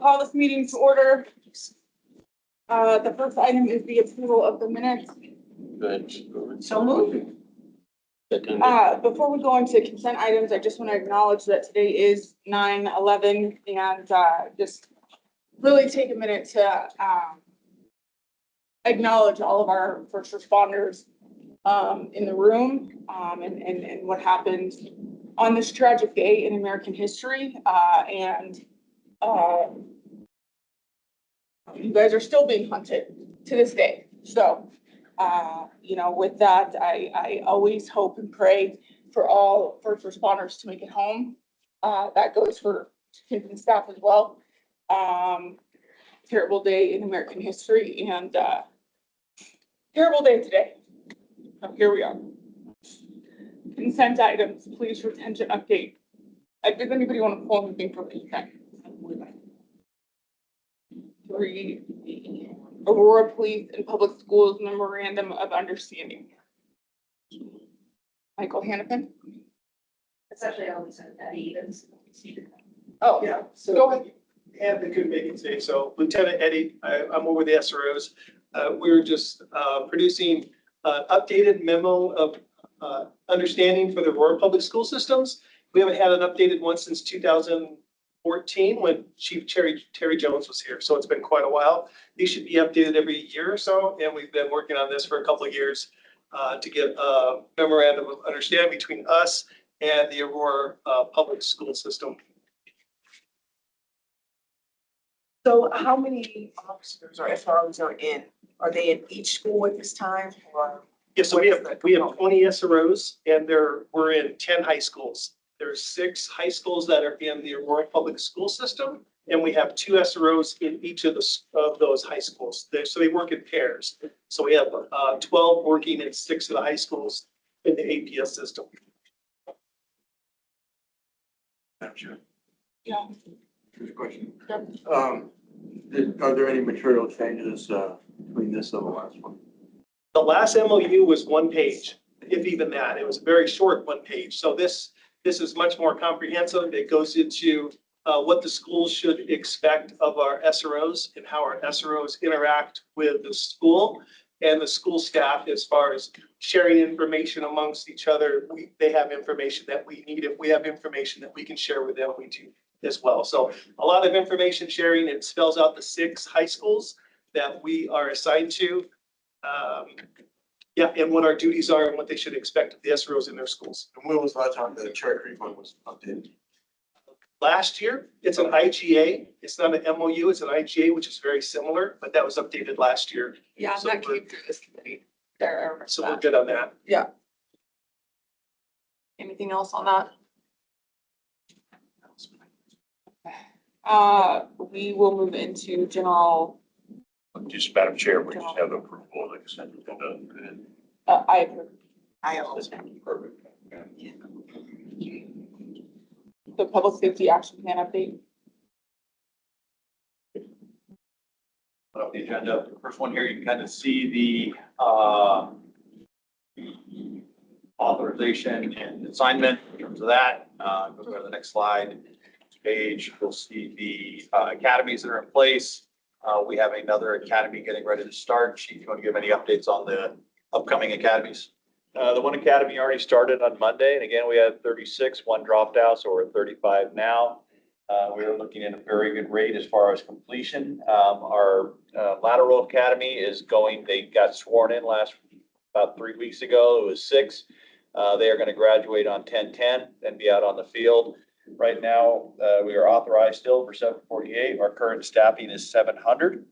call this meeting to order. The first item is the approval of the minutes. Good. So moved. Second. Before we go into consent items, I just want to acknowledge that today is 9/11 and just really take a minute to acknowledge all of our first responders in the room and what happened on this tragic day in American history. You guys are still being hunted to this day. So, with that, I always hope and pray for all first responders to make it home. That goes for kids and staff as well. Terrible day in American history and terrible day today. So here we are. Consent items, police retention update. Does anybody want to pull anything from consent? 3, Aurora Police and Public Schools Memorandum of Understanding. Michael Hannafin? That's actually always said that even. Oh, Yeah, go so, ahead. and they couldn't make it today. So Lieutenant Eddie, I'm over the SROs. We're just producing updated memo of understanding for the Aurora Public School Systems. We haven't had an updated one since 2014 when Chief Terry Jones was here. So it's been quite a while. These should be updated every year or so. And we've been working on this for a couple of years to get a memorandum of understanding between us and the Aurora Public School System. So how many officers or SROs are in? Are they in each school at this time or? Yeah, so we have 20 SROs and we're in 10 high schools. There's 6 high schools that are in the Aurora Public School System. And we have 2 SROs in each of those high schools. So they work in pairs. So we have 12 working in 6 of the high schools in the APS system. Gotcha. Yeah. Here's a question. Yep. Are there any material changes between this and the last one? The last MOU was 1 page, if even that. It was a very short 1 page. So this is much more comprehensive. It goes into what the schools should expect of our SROs and how our SROs interact with the school and the school staff as far as sharing information amongst each other. They have information that we need. If we have information that we can share with them, we do as well. So a lot of information sharing. It spells out the 6 high schools that we are assigned to. And what our duties are and what they should expect of the SROs in their schools. And when was the last time the cherry creek one was updated? Last year, it's an IGA. It's not an MOU, it's an IGA, which is very similar, but that was updated last year. Yeah, So that we're- came through this committee. There, I remember So we're that. good on that. Yeah. Anything else on that? We will move into general, Just Madam Chair, we just have approval of the consent agenda. I approve. I also. Perfect. The public safety action plan update. The agenda, the first one here, you can kind of see the authorization and assignment in terms of that. Go to the next slide. Page, you'll see the academies that are in place. We have another academy getting ready to start. Chief, you want to give any updates on the upcoming academies? The one academy already started on Monday, and again, we had 36, 1 dropped out, so we're at 35 now. We're looking at a very good rate as far as completion. Our lateral academy is going, they got sworn in about 3 weeks ago. It was 6. They are going to graduate on 10/10 and be out on the field. Right now, we are authorized still for 748. Our current staffing is 700.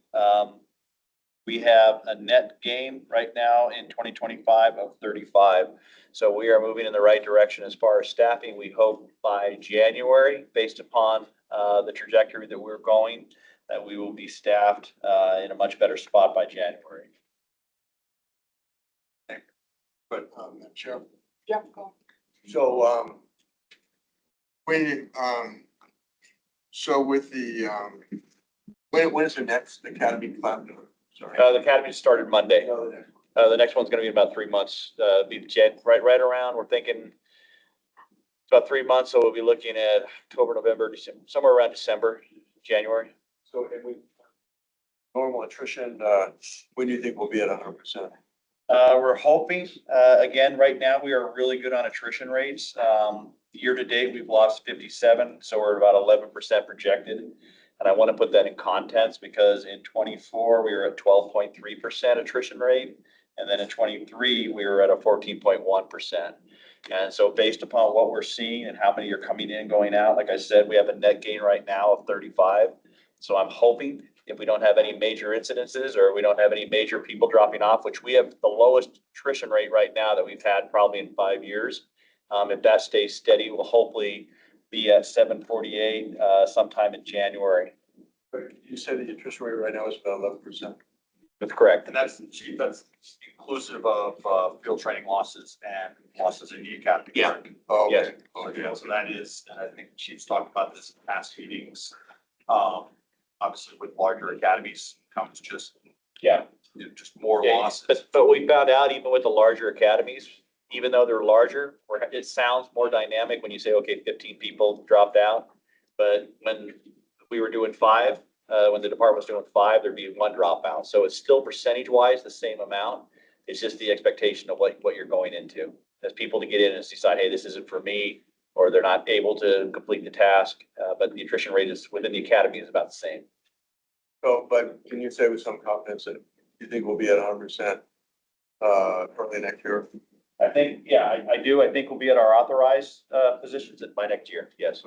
We have a net gain right now in 2025 of 35. So we are moving in the right direction as far as staffing. We hope by January, based upon the trajectory that we're going, that we will be staffed in a much better spot by January. But, Chair, Yeah, go. so, so with the, when is the next academy class? Sorry. The academy started Monday. No, the next one. The next one's gonna be in about 3 months, be right around, we're thinking it's about 3 months, so we'll be looking at October, November, December, somewhere around December, January. So, and we, normal attrition, when do you think we'll be at 100%? We're hoping, again, right now, we are really good on attrition rates. Year to date, we've lost 57, so we're about 11% projected. And I want to put that in context because in 24, we were at 12.3% attrition rate. And then in 23, we were at a 14.1%. And so based upon what we're seeing and how many are coming in and going out, like I said, we have a net gain right now of 35. So I'm hoping if we don't have any major incidences or we don't have any major people dropping off, which we have the lowest attrition rate right now that we've had probably in 5 years. If that stays steady, we'll hopefully be at 748 sometime in January. But you said the attrition rate right now is about 11%. That's correct. And that's, Chief, that's inclusive of field training losses and losses in the academy. Yeah. correct? Oh, Yes. okay. Okay. Yeah, so that is, and I think the Chief's talked about this in past meetings. Obviously with larger academies comes just, Yeah. just more Yeah, losses. but we found out even with the larger academies, even though they're larger, it sounds more dynamic when you say, okay, 15 people dropped out. But when we were doing 5, when the department was doing 5, there'd be 1 dropout. So it's still percentage wise the same amount. It's just the expectation of what you're going into. As people to get in and decide, hey, this isn't for me, or they're not able to complete the task. But the attrition rate is within the academy is about the same. So, but can you say with some confidence that you think we'll be at 100% early next year? I think, yeah, I do. I think we'll be at our authorized positions by next year. Yes.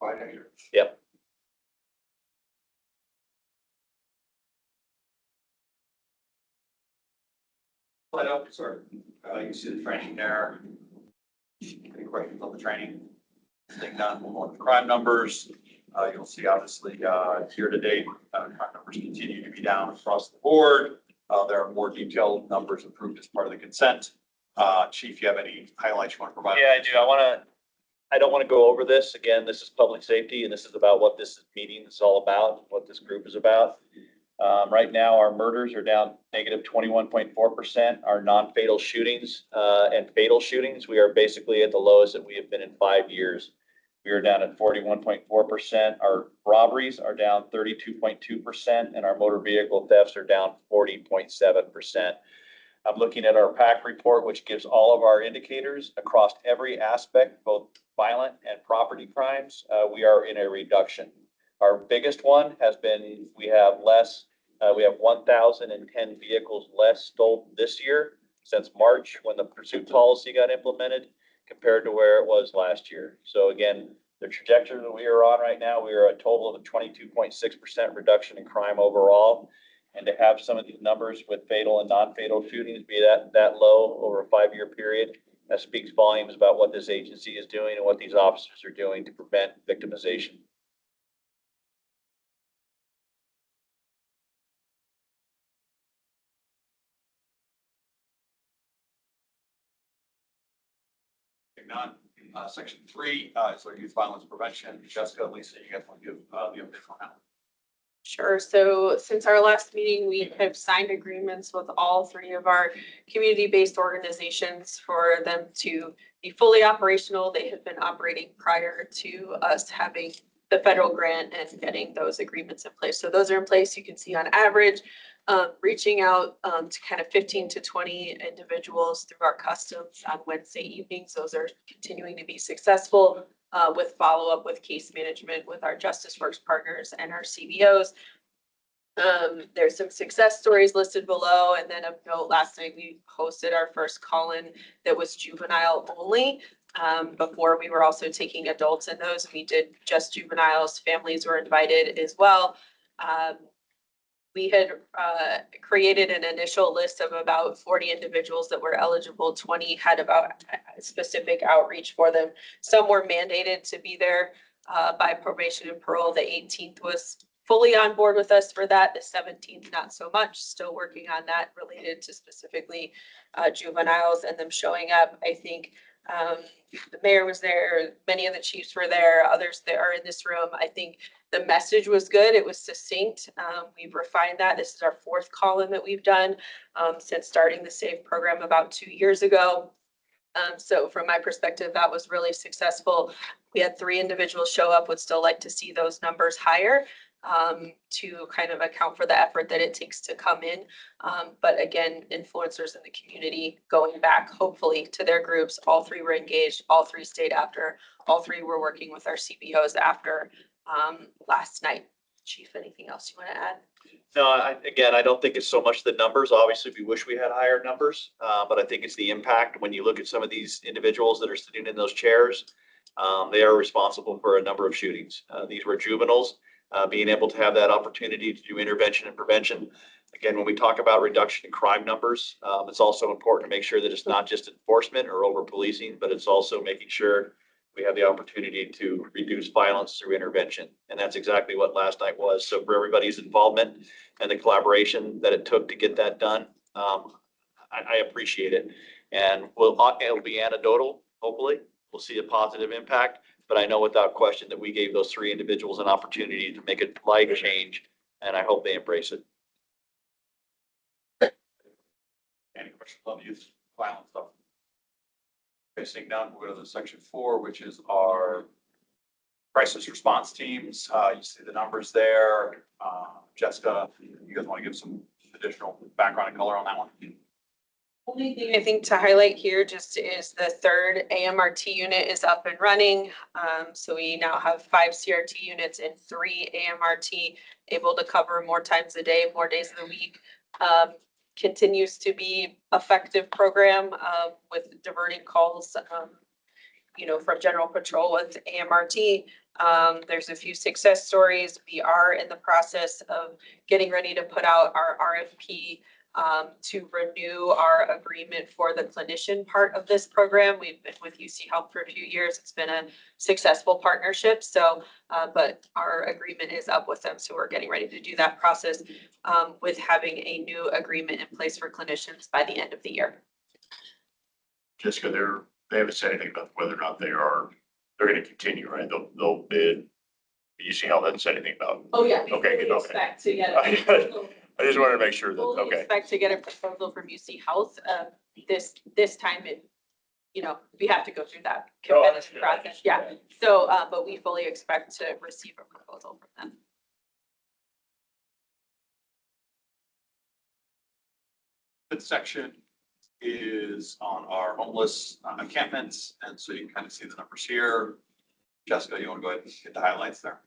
By next year? Yep. Slide up, sorry. You can see the training there. Any questions on the training? Thing done, we'll look at the crime numbers. You'll see obviously, year to date, crime numbers continue to be down across the board. There are more detailed numbers approved as part of the consent. Chief, you have any highlights you want to provide? Yeah, I do. I don't want to go over this. Again, this is public safety and this is about what this meeting is all about, what this group is about. Right now, our murders are down negative 21.4%. Our non-fatal shootings and fatal shootings, we are basically at the lowest that we have been in 5 years. We are down at 41.4%. Our robberies are down 32.2%, and our motor vehicle thefts are down 40.7%. I'm looking at our PAC report, which gives all of our indicators across every aspect, both violent and property crimes. We are in a reduction. Our biggest one has been, we have 1,010 vehicles less stolen this year since March when the pursuit policy got implemented compared to where it was last year. So again, the trajectory that we are on right now, we are a total of a 22.6% reduction in crime overall. And to have some of these numbers with fatal and non-fatal shootings be that low over a 5-year period, that speaks volumes about what this agency is doing and what these officers are doing to prevent victimization. None. Section 3 is our youth violence prevention. Jessica, Lisa, you guys want to give the update on that? Sure. So since our last meeting, we have signed agreements with all 3 of our community-based organizations for them to be fully operational. They have been operating prior to us having the federal grant and getting those agreements in place. So those are in place. You can see on average, reaching out to kind of 15 to 20 individuals through our customs on Wednesday evenings. Those are continuing to be successful. With follow-up with case management with our Justice Works partners and our CBOs. There's some success stories listed below. And then of note, last night we hosted our first call-in that was juvenile only. Before we were also taking adults in those. We did just juveniles. Families were invited as well. We had created an initial list of about 40 individuals that were eligible. 20 had about specific outreach for them. Some were mandated to be there by probation and parole. The 18th was fully on board with us for that. The 17th, not so much. Still working on that related to specifically juveniles and them showing up. I think the mayor was there. Many of the chiefs were there. Others that are in this room. I think the message was good. It was succinct. We've refined that. This is our 4th call-in that we've done since starting the SAVE program about 2 years ago. So from my perspective, that was really successful. We had 3 individuals show up, would still like to see those numbers higher. to kind of account for the effort that it takes to come in. But again, influencers in the community going back hopefully to their groups, all three were engaged, all three stayed after, all three were working with our CBOs after last night. Chief, anything else you want to add? No, I don't think it's so much the numbers. Obviously, we wish we had higher numbers, but I think it's the impact. When you look at some of these individuals that are sitting in those chairs, they are responsible for a number of shootings. These were juveniles, being able to have that opportunity to do intervention and prevention. Again, when we talk about reduction in crime numbers, it's also important to make sure that it's not just enforcement or over policing, but it's also making sure we have the opportunity to reduce violence through intervention. And that's exactly what last night was. So for everybody's involvement and the collaboration that it took to get that done, I appreciate it. And it'll be anecdotal, hopefully. We'll see a positive impact, but I know without question that we gave those three individuals an opportunity to make a life change, and I hope they embrace it. Any questions on the youth violence stuff? Okay, seeing none, we'll go to the section 4, which is our crisis response teams. You see the numbers there. Jessica, you guys want to give some additional background and color on that one? Only thing I think to highlight here just is the third AMRT unit is up and running. So we now have 5 CRT units and 3 AMRT, able to cover more times a day, more days of the week. Continues to be effective program with diverting calls, from general patrol with AMRT. There's a few success stories. We are in the process of getting ready to put out our RFP to renew our agreement for the clinician part of this program. We've been with UC Health for a few years. It's been a successful partnership. So, but our agreement is up with them. So we're getting ready to do that process with having a new agreement in place for clinicians by the end of the year. Jessica, they haven't said anything about whether or not they're going to continue, right? They'll bid. UC Health hasn't said anything about. Oh, yeah. Okay, good, okay. Expect to get a I just wanted to make sure that, fully okay. expect to get a proposal from UC Health. This time we have to go through that No, competitive process. Yeah. So, but we fully expect to receive a proposal from them. Fifth section is on our homeless encampments. And so you can kind of see the numbers here. Jessica, you want to go ahead and get the highlights there?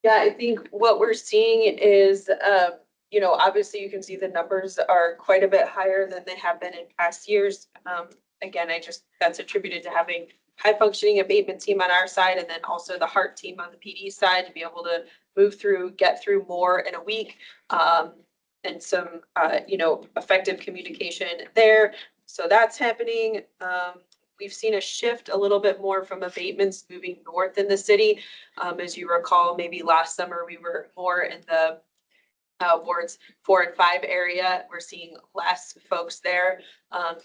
Yeah, I think what we're seeing is, obviously you can see the numbers are quite a bit higher than they have been in past years. Again, that's attributed to having high functioning abatement team on our side and then also the HEART team on the PD side to be able to get through more in a week. And some, effective communication there. So that's happening. We've seen a shift a little bit more from abatements moving north in the city. As you recall, maybe last summer we were more in the wards 4 and 5 area. We're seeing less folks there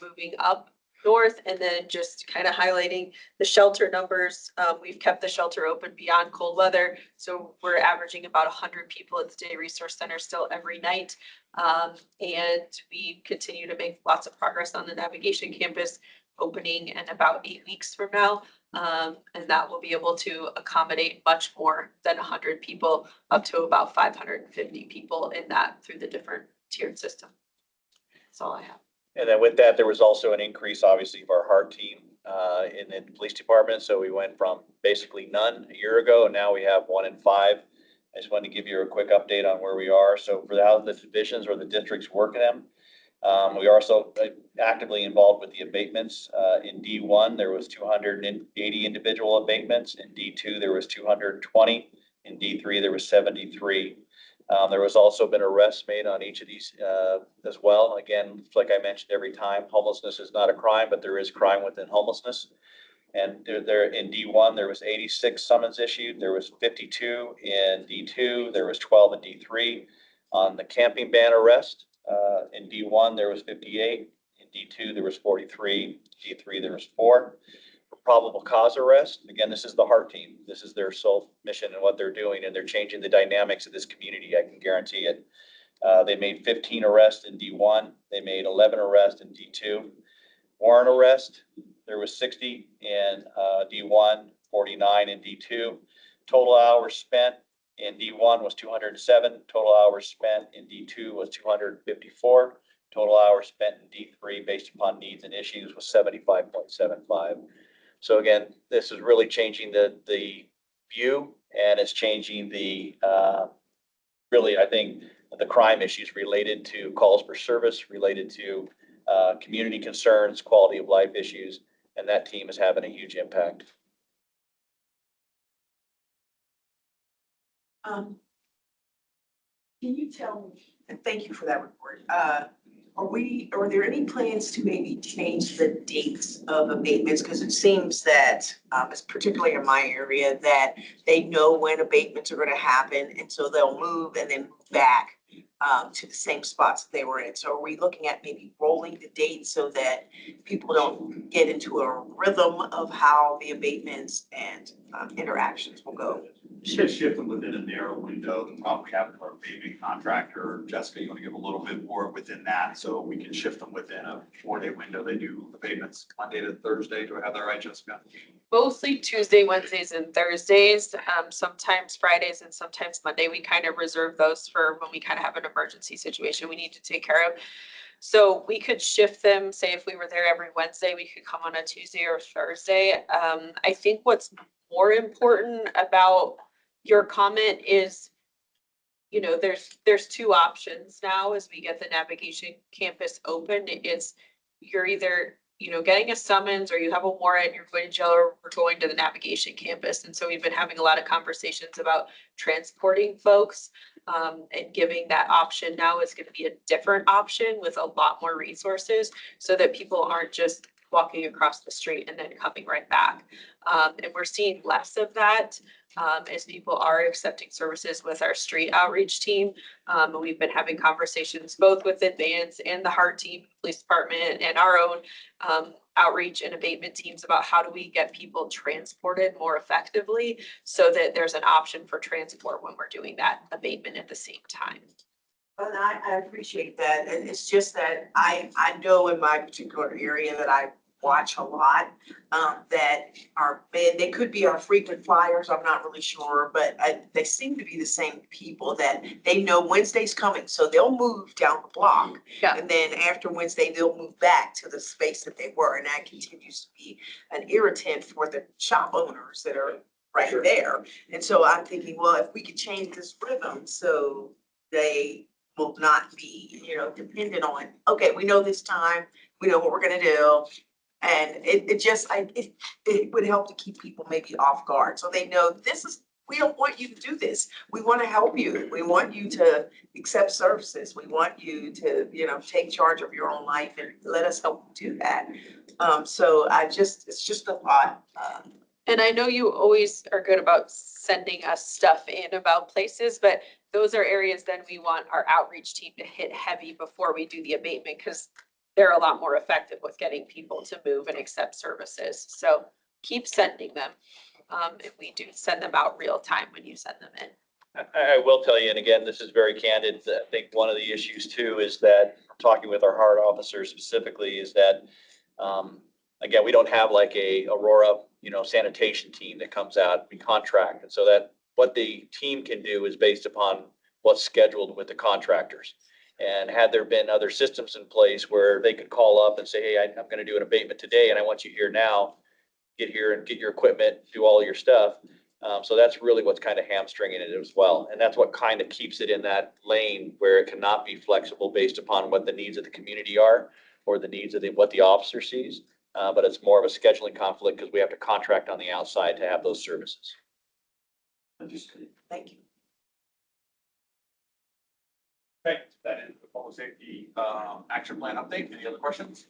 moving up north, and then just kind of highlighting the shelter numbers. We've kept the shelter open beyond cold weather. So we're averaging about 100 people at the Day Resource Center still every night. And we continue to make lots of progress on the navigation campus opening in about 8 weeks from now. And that will be able to accommodate much more than 100 people, up to about 550 people in that through the different tiered system. That's all I have. And then with that, there was also an increase, obviously, of our HEART team in the police department. So we went from basically none a year ago, and now we have 1 in 5. I just wanted to give you a quick update on where we are. So for how the divisions or the districts work in them, we are also actively involved with the abatements. In D1, there was 280 individual abatements. In D2, there was 220. In D3, there was 73. There was also been arrests made on each of these as well. Again, like I mentioned every time, homelessness is not a crime, but there is crime within homelessness. And there in D1, there was 86 summons issued. There was 52 in D2. There was 12 in D3. On the camping ban arrest, in D1, there was 58. In D2, there was 43. D3, there was 4. For probable cause arrest, again, this is the HEART team. This is their sole mission and what they're doing, and they're changing the dynamics of this community. I can guarantee it. They made 15 arrests in D1. They made 11 arrests in D2. Warrant arrest, there was 60 in D1, 49 in D2. Total hours spent, In D1 was 207, total hours spent in D2 was 254, total hours spent in D3 based upon needs and issues was 75.75. So again, this is really changing the view, and it's changing the, really, I think, the crime issues related to calls for service, related to community concerns, quality of life issues, and that team is having a huge impact. Can you tell me, and thank you for that report, are there any plans to maybe change the dates of abatements? Because it seems that, it's particularly in my area, that they know when abatements are gonna happen, and so they'll move and then move back to the same spots that they were in. So are we looking at maybe rolling the dates so that people don't get into a rhythm of how the abatements and interactions will go? Just shift them within a narrow window and probably have our abatement contractor, Jessica, you want to give a little bit more within that, so we can shift them within a 4-day window. They do abatements Monday to Thursday. Do I have that right, Jessica? Mostly Tuesday, Wednesdays, and Thursdays, sometimes Fridays and sometimes Monday. We kind of reserve those for when we kind of have an emergency situation we need to take care of. So we could shift them, say if we were there every Wednesday, we could come on a Tuesday or Thursday. I think what's more important about your comment is, you know, there's two options now as we get the navigation campus open. It's you're either, you know, getting a summons or you have a warrant, you're going to jail, or we're going to the navigation campus. And so we've been having a lot of conversations about transporting folks, and giving that option now is going to be a different option with a lot more resources so that people aren't just walking across the street and then coming right back. And we're seeing less of that as people are accepting services with our street outreach team. And we've been having conversations both with Advance and the HART team, police department, and our own outreach and abatement teams about how do we get people transported more effectively so that there's an option for transport when we're doing that abatement at the same time. And I appreciate that. And it's just that I know in my particular area that I watch a lot, that they could be our frequent flyers, I'm not really sure, but they seem to be the same people that they know Wednesday's coming, so they'll move down the block. Yeah. And then after Wednesday, they'll move back to the space that they were, and that continues to be an irritant for the shop owners that are right there. And so I'm thinking, well, if we could change this rhythm so they will not be, you know, dependent on, okay, we know this time, we know what we're gonna do. And it would help to keep people maybe off guard, so they know we don't want you to do this. We want to help you. We want you to accept services. We want you to, you know, take charge of your own life and let us help you do that. So it's just a thought. And I know you always are good about sending us stuff in about places, but those are areas then we want our outreach team to hit heavy before we do the abatement, because they're a lot more effective with getting people to move and accept services. So keep sending them. If we do send them out real time when you send them in. I will tell you, and again, this is very candid, I think one of the issues too is that, talking with our HART officers specifically, is that, again, we don't have like a Aurora, you know, sanitation team that comes out, we contract. And so that what the team can do is based upon what's scheduled with the contractors. And had there been other systems in place where they could call up and say, hey, I'm going to do an abatement today and I want you here now, get here and get your equipment, do all your stuff. So that's really what's kind of hamstringing it as well. And that's what kind of keeps it in that lane where it cannot be flexible based upon what the needs of the community are or the needs of what the officer sees. But it's more of a scheduling conflict because we have to contract on the outside to have those services. Thank you. Okay, that is the public safety action plan update. Any other questions?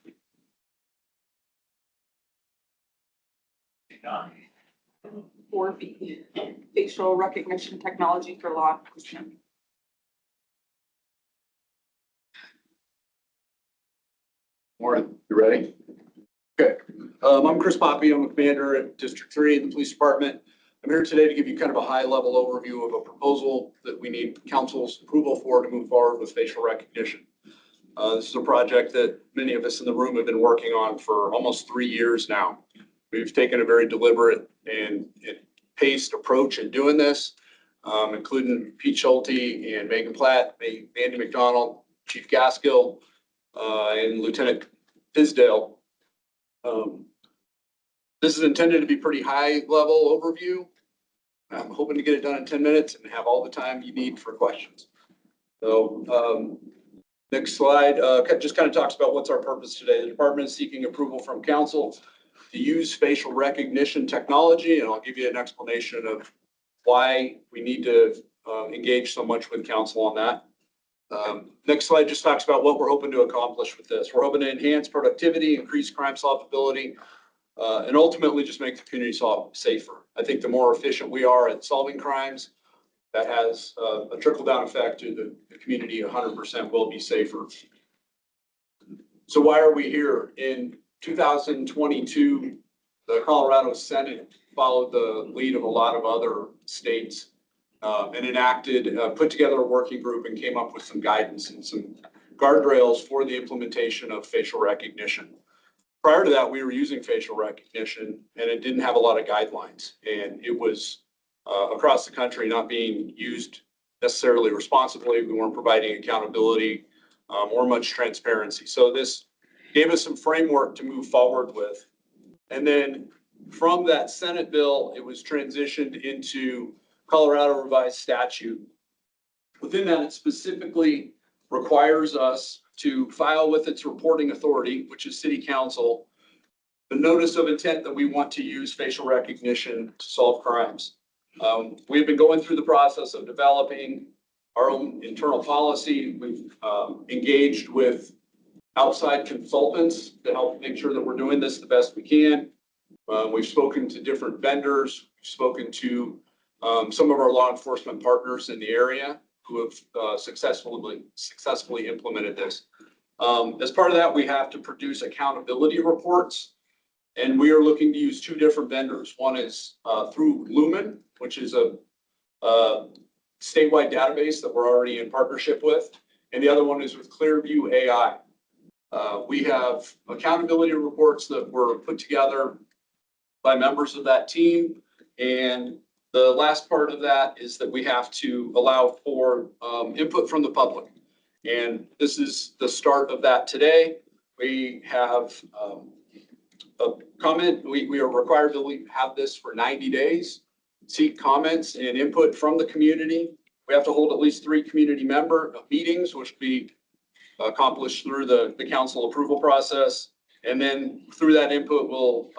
None. 4B, facial recognition technology for law enforcement. Warren, you ready? Okay, I'm Chris Poppy. I'm a commander at District 3 in the police department. I'm here today to give you kind of a high level overview of a proposal that we need council's approval for to move forward with facial recognition. This is a project that many of us in the room have been working on for almost 3 years now. We've taken a very deliberate and paced approach in doing this. including Pete Schulte and Megan Platt, Andy McDonald, Chief Gaskill, and Lieutenant Tisdale. This is intended to be pretty high level overview. I'm hoping to get it done in 10 minutes and have all the time you need for questions. So next slide just kind of talks about what's our purpose today. The department is seeking approval from council to use facial recognition technology, and I'll give you an explanation of why we need to engage so much with council on that. Next slide just talks about what we're hoping to accomplish with this. We're hoping to enhance productivity, increase crime solvability, and ultimately just make the community safer. I think the more efficient we are at solving crimes, that has a trickle-down effect to the community. 100% will be safer. So why are we here? In 2022, the Colorado Senate followed the lead of a lot of other states and enacted, put together a working group and came up with some guidance and some guardrails for the implementation of facial recognition. Prior to that, we were using facial recognition and it didn't have a lot of guidelines, and it was across the country not being used necessarily responsibly. We weren't providing accountability or much transparency. So this gave us some framework to move forward with. And then from that Senate bill, it was transitioned into Colorado revised statute. Within that, it specifically requires us to file with its reporting authority, which is City Council, the notice of intent that we want to use facial recognition to solve crimes. We've been going through the process of developing our own internal policy. We've engaged with outside consultants to help make sure that we're doing this the best we can. We've spoken to different vendors. We've spoken to some of our law enforcement partners in the area who have successfully implemented this. As part of that, we have to produce accountability reports, and we are looking to use two different vendors. One is through Lumen, which is a statewide database that we're already in partnership with, and the other one is with Clearview AI. We have accountability reports that were put together by members of that team, and the last part of that is that we have to allow for input from the public. And this is the start of that today. We have a comment. We are required to have this for 90 days, seek comments and input from the community. We have to hold at least 3 community member meetings, which will be accomplished through the council approval process. And then through that input, we'll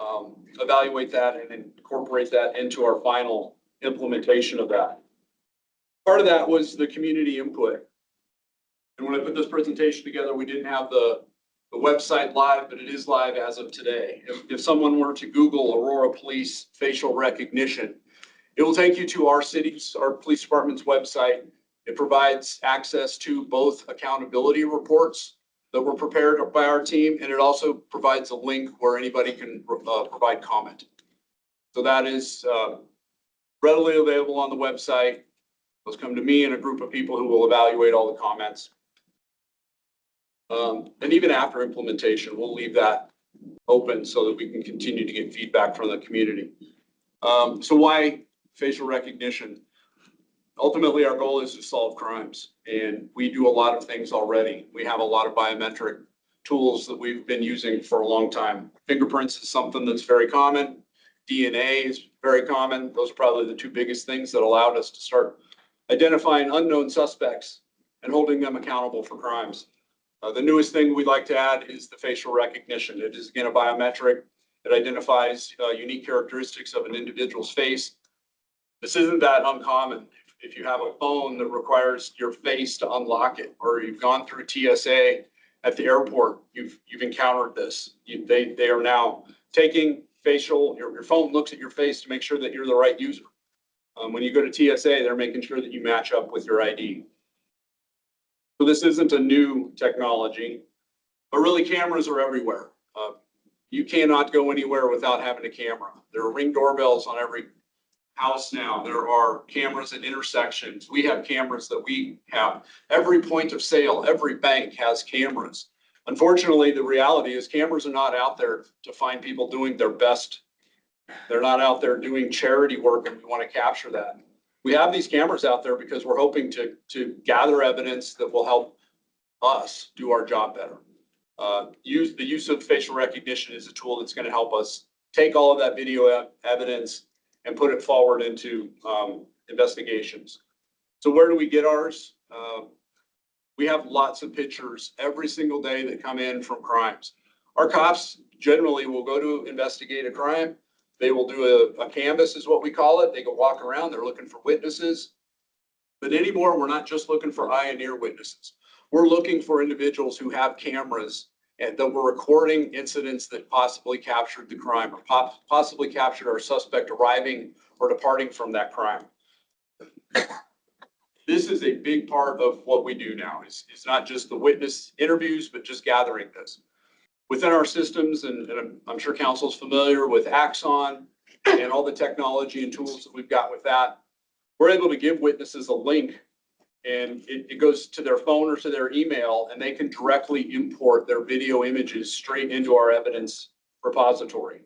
evaluate that and incorporate that into our final implementation of that. Part of that was the community input. And when I put this presentation together, we didn't have the website live, but it is live as of today. If someone were to Google Aurora Police facial recognition, it will take you to our police department's website. It provides access to both accountability reports that were prepared by our team, and it also provides a link where anybody can provide comment. So that is readily available on the website. Those come to me and a group of people who will evaluate all the comments. And even after implementation, we'll leave that open so that we can continue to get feedback from the community. So why facial recognition? Ultimately, our goal is to solve crimes, and we do a lot of things already. We have a lot of biometric tools that we've been using for a long time. Fingerprints is something that's very common. DNA is very common. Those are probably the 2 biggest things that allowed us to start identifying unknown suspects and holding them accountable for crimes. The newest thing we'd like to add is the facial recognition. It is, again, a biometric. It identifies unique characteristics of an individual's face. This isn't that uncommon. If you have a phone that requires your face to unlock it, or you've gone through TSA at the airport, you've encountered this. They are now taking your phone looks at your face to make sure that you're the right user. When you go to TSA, they're making sure that you match up with your ID. So this isn't a new technology, but really cameras are everywhere. You cannot go anywhere without having a camera. There are Ring doorbells on every house now. There are cameras at intersections. We have cameras that we have. Every point of sale, every bank has cameras. Unfortunately, the reality is cameras are not out there to find people doing their best. They're not out there doing charity work, and we want to capture that. We have these cameras out there because we're hoping to gather evidence that will help us do our job better. The use of facial recognition is a tool that's going to help us take all of that video evidence and put it forward into investigations. So where do we get ours? We have lots of pictures every single day that come in from crimes. Our cops generally will go to investigate a crime. They will do a canvas is what we call it. They go walk around, they're looking for witnesses. But anymore, we're not just looking for eye and ear witnesses. We're looking for individuals who have cameras and that were recording incidents that possibly captured the crime or possibly captured our suspect arriving or departing from that crime. This is a big part of what we do now. It's not just the witness interviews, but just gathering this. Within our systems, and I'm sure council's familiar with Axon and all the technology and tools that we've got with that, we're able to give witnesses a link and it goes to their phone or to their email, and they can directly import their video images straight into our evidence repository.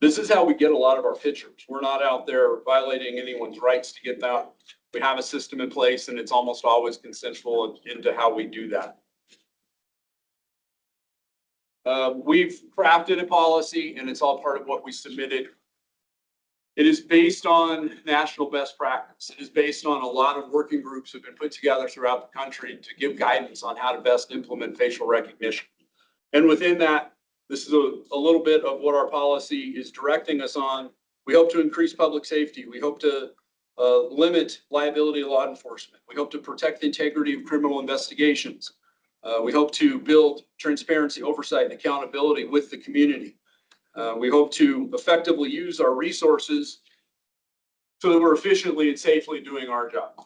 This is how we get a lot of our pictures. We're not out there violating anyone's rights to get that. We have a system in place, and it's almost always consensual into how we do that. We've crafted a policy, and it's all part of what we submitted. It is based on national best practice. It is based on a lot of working groups that have been put together throughout the country to give guidance on how to best implement facial recognition. And within that, this is a little bit of what our policy is directing us on. We hope to increase public safety. We hope to limit liability of law enforcement. We hope to protect the integrity of criminal investigations. We hope to build transparency, oversight, and accountability with the community. We hope to effectively use our resources so that we're efficiently and safely doing our job.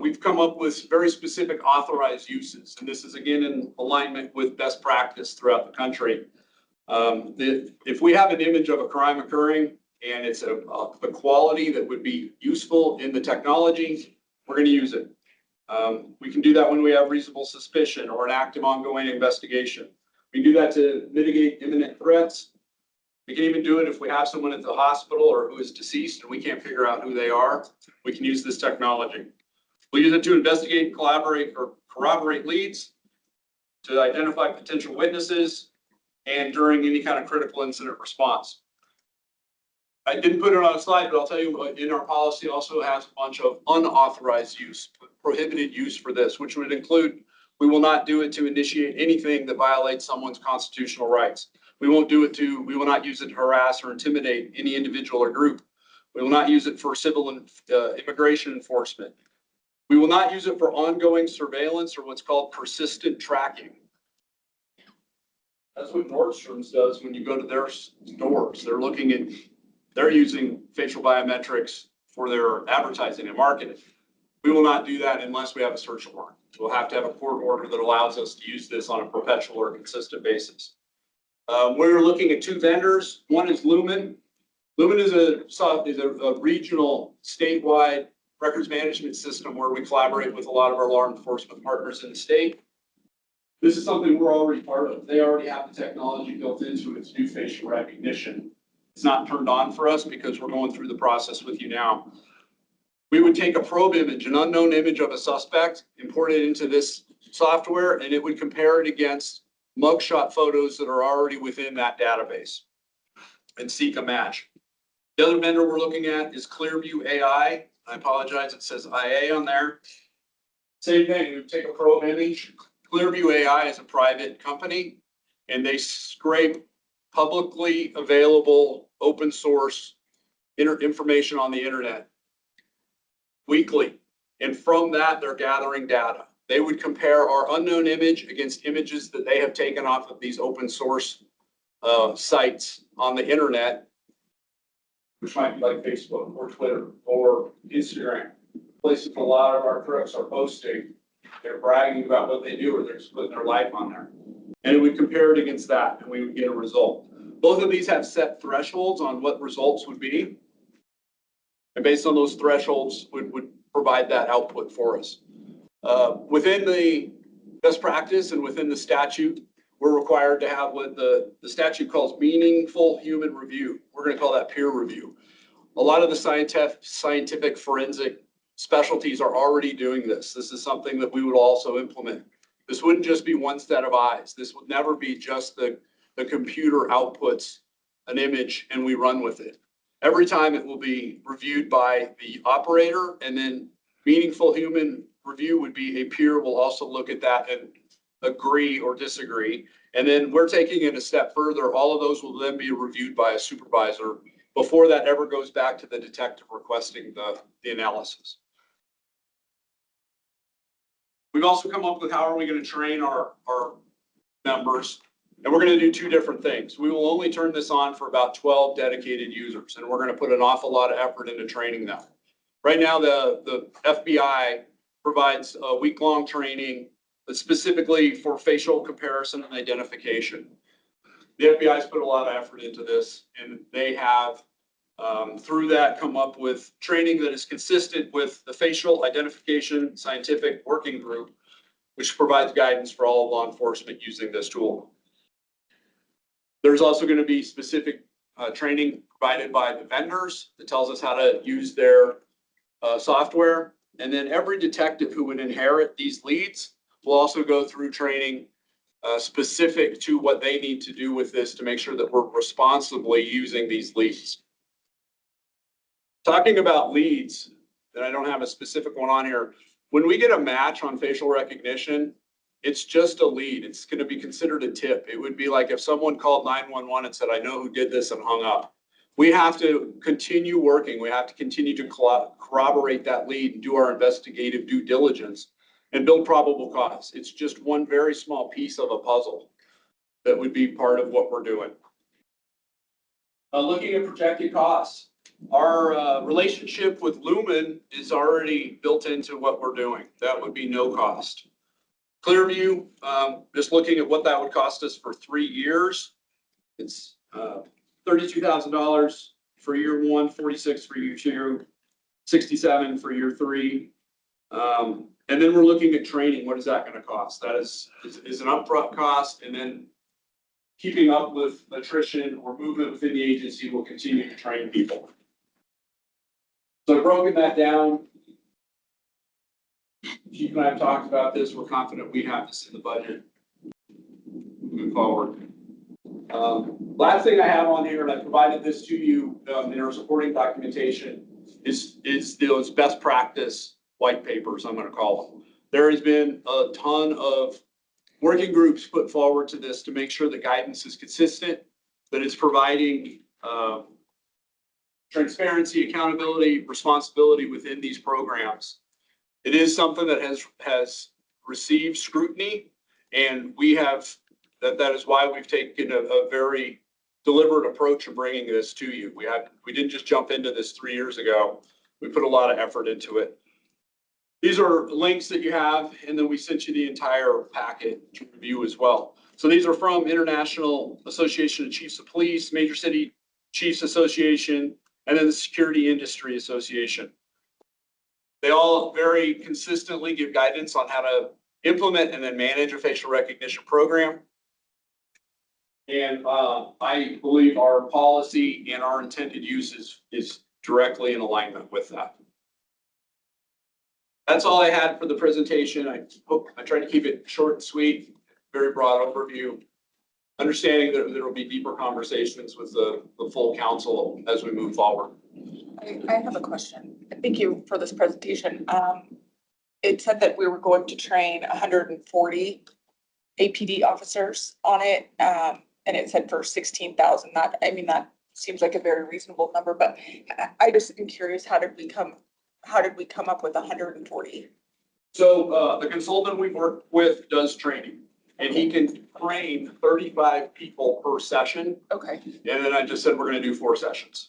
We've come up with very specific authorized uses, and this is again in alignment with best practice throughout the country. If we have an image of a crime occurring and it's a quality that would be useful in the technology, we're going to use it. We can do that when we have reasonable suspicion or an active ongoing investigation. We do that to mitigate imminent threats. We can even do it if we have someone at the hospital or who is deceased and we can't figure out who they are. We can use this technology. We'll use it to investigate, collaborate, or corroborate leads, to identify potential witnesses, and during any kind of critical incident response. I didn't put it on a slide, but I'll tell you, in our policy also has a bunch of unauthorized use, prohibited use for this, which would include, we will not do it to initiate anything that violates someone's constitutional rights. We will not use it to harass or intimidate any individual or group. We will not use it for civil and immigration enforcement. We will not use it for ongoing surveillance or what's called persistent tracking. That's what Nordstrom's does when you go to their stores. They're using facial biometrics for their advertising and marketing. We will not do that unless we have a search warrant. We'll have to have a court order that allows us to use this on a perpetual or consistent basis. We're looking at two vendors. One is Lumen. Lumen is a regional, statewide records management system where we collaborate with a lot of our law enforcement partners in the state. This is something we're already part of. They already have the technology built into its new facial recognition. It's not turned on for us because we're going through the process with you now. We would take a probe image, an unknown image of a suspect, import it into this software, and it would compare it against mugshot photos that are already within that database and seek a match. The other vendor we're looking at is Clearview AI. I apologize, it says IA on there. Same thing, we take a probe image. Clearview AI is a private company, and they scrape publicly available open source information on the internet weekly. And from that, they're gathering data. They would compare our unknown image against images that they have taken off of these open source sites on the internet, which might be like Facebook or Twitter or Instagram, places a lot of our crooks are posting. They're bragging about what they do, or they're just putting their life on there. And we compare it against that, and we would get a result. Both of these have set thresholds on what results would be. And based on those thresholds, would provide that output for us. Within the best practice and within the statute, we're required to have what the statute calls meaningful human review. We're going to call that peer review. A lot of the scientific forensic specialties are already doing this. This is something that we would also implement. This wouldn't just be one set of eyes. This would never be just the computer outputs an image and we run with it. Every time it will be reviewed by the operator, and then meaningful human review would be a peer will also look at that and agree or disagree. And then we're taking it a step further. All of those will then be reviewed by a supervisor before that ever goes back to the detective requesting the analysis. We've also come up with how are we going to train our members. And we're going to do two different things. We will only turn this on for about 12 dedicated users, and we're going to put an awful lot of effort into training them. Right now, the FBI provides a week-long training specifically for facial comparison and identification. The FBI has put a lot of effort into this, and they have, through that, come up with training that is consistent with the facial identification scientific working group, which provides guidance for all law enforcement using this tool. There's also going to be specific training provided by the vendors that tells us how to use their software. And then every detective who would inherit these leads will also go through training specific to what they need to do with this to make sure that we're responsibly using these leads. Talking about leads, and I don't have a specific one on here, when we get a match on facial recognition, it's just a lead. It's going to be considered a tip. It would be like if someone called 911 and said, I know who did this, and hung up. We have to continue working. We have to continue to corroborate that lead and do our investigative due diligence and build probable cause. It's just one very small piece of a puzzle that would be part of what we're doing. Looking at projected costs, our relationship with Lumen is already built into what we're doing. That would be no cost. Clearview, just looking at what that would cost us for 3 years, it's $32,000 for year one, 46 for year two, 67 for year three. And then we're looking at training. What is that going to cost? That is an upfront cost, and then keeping up with attrition or movement within the agency will continue to train people. So I've broken that down. Chief and I have talked about this. We're confident we have this in the budget moving forward. Last thing I have on here, and I provided this to you in our supporting documentation, is those best practice white papers, I'm going to call them. There has been a ton of working groups put forward to this to make sure the guidance is consistent, that it's providing transparency, accountability, responsibility within these programs. It is something that has received scrutiny, and we have, that is why we've taken a very deliberate approach in bringing this to you. We didn't just jump into this 3 years ago. We put a lot of effort into it. These are links that you have, and then we sent you the entire packet to review as well. So these are from International Association of Chiefs of Police, Major City Chiefs Association, and then the Security Industry Association. They all very consistently give guidance on how to implement and then manage a facial recognition program. And I believe our policy and our intended use is directly in alignment with that. That's all I had for the presentation. I tried to keep it short and sweet, very broad overview. Understanding that there will be deeper conversations with the full council as we move forward. I have a question. Thank you for this presentation. It said that we were going to train 140 APD officers on it. And it said for 16,000. That seems like a very reasonable number, but I just am curious, how did we come up with 140? So the consultant we work with does training, and he can train 35 people per session. Okay. And then I just said, we're going to do 4 sessions.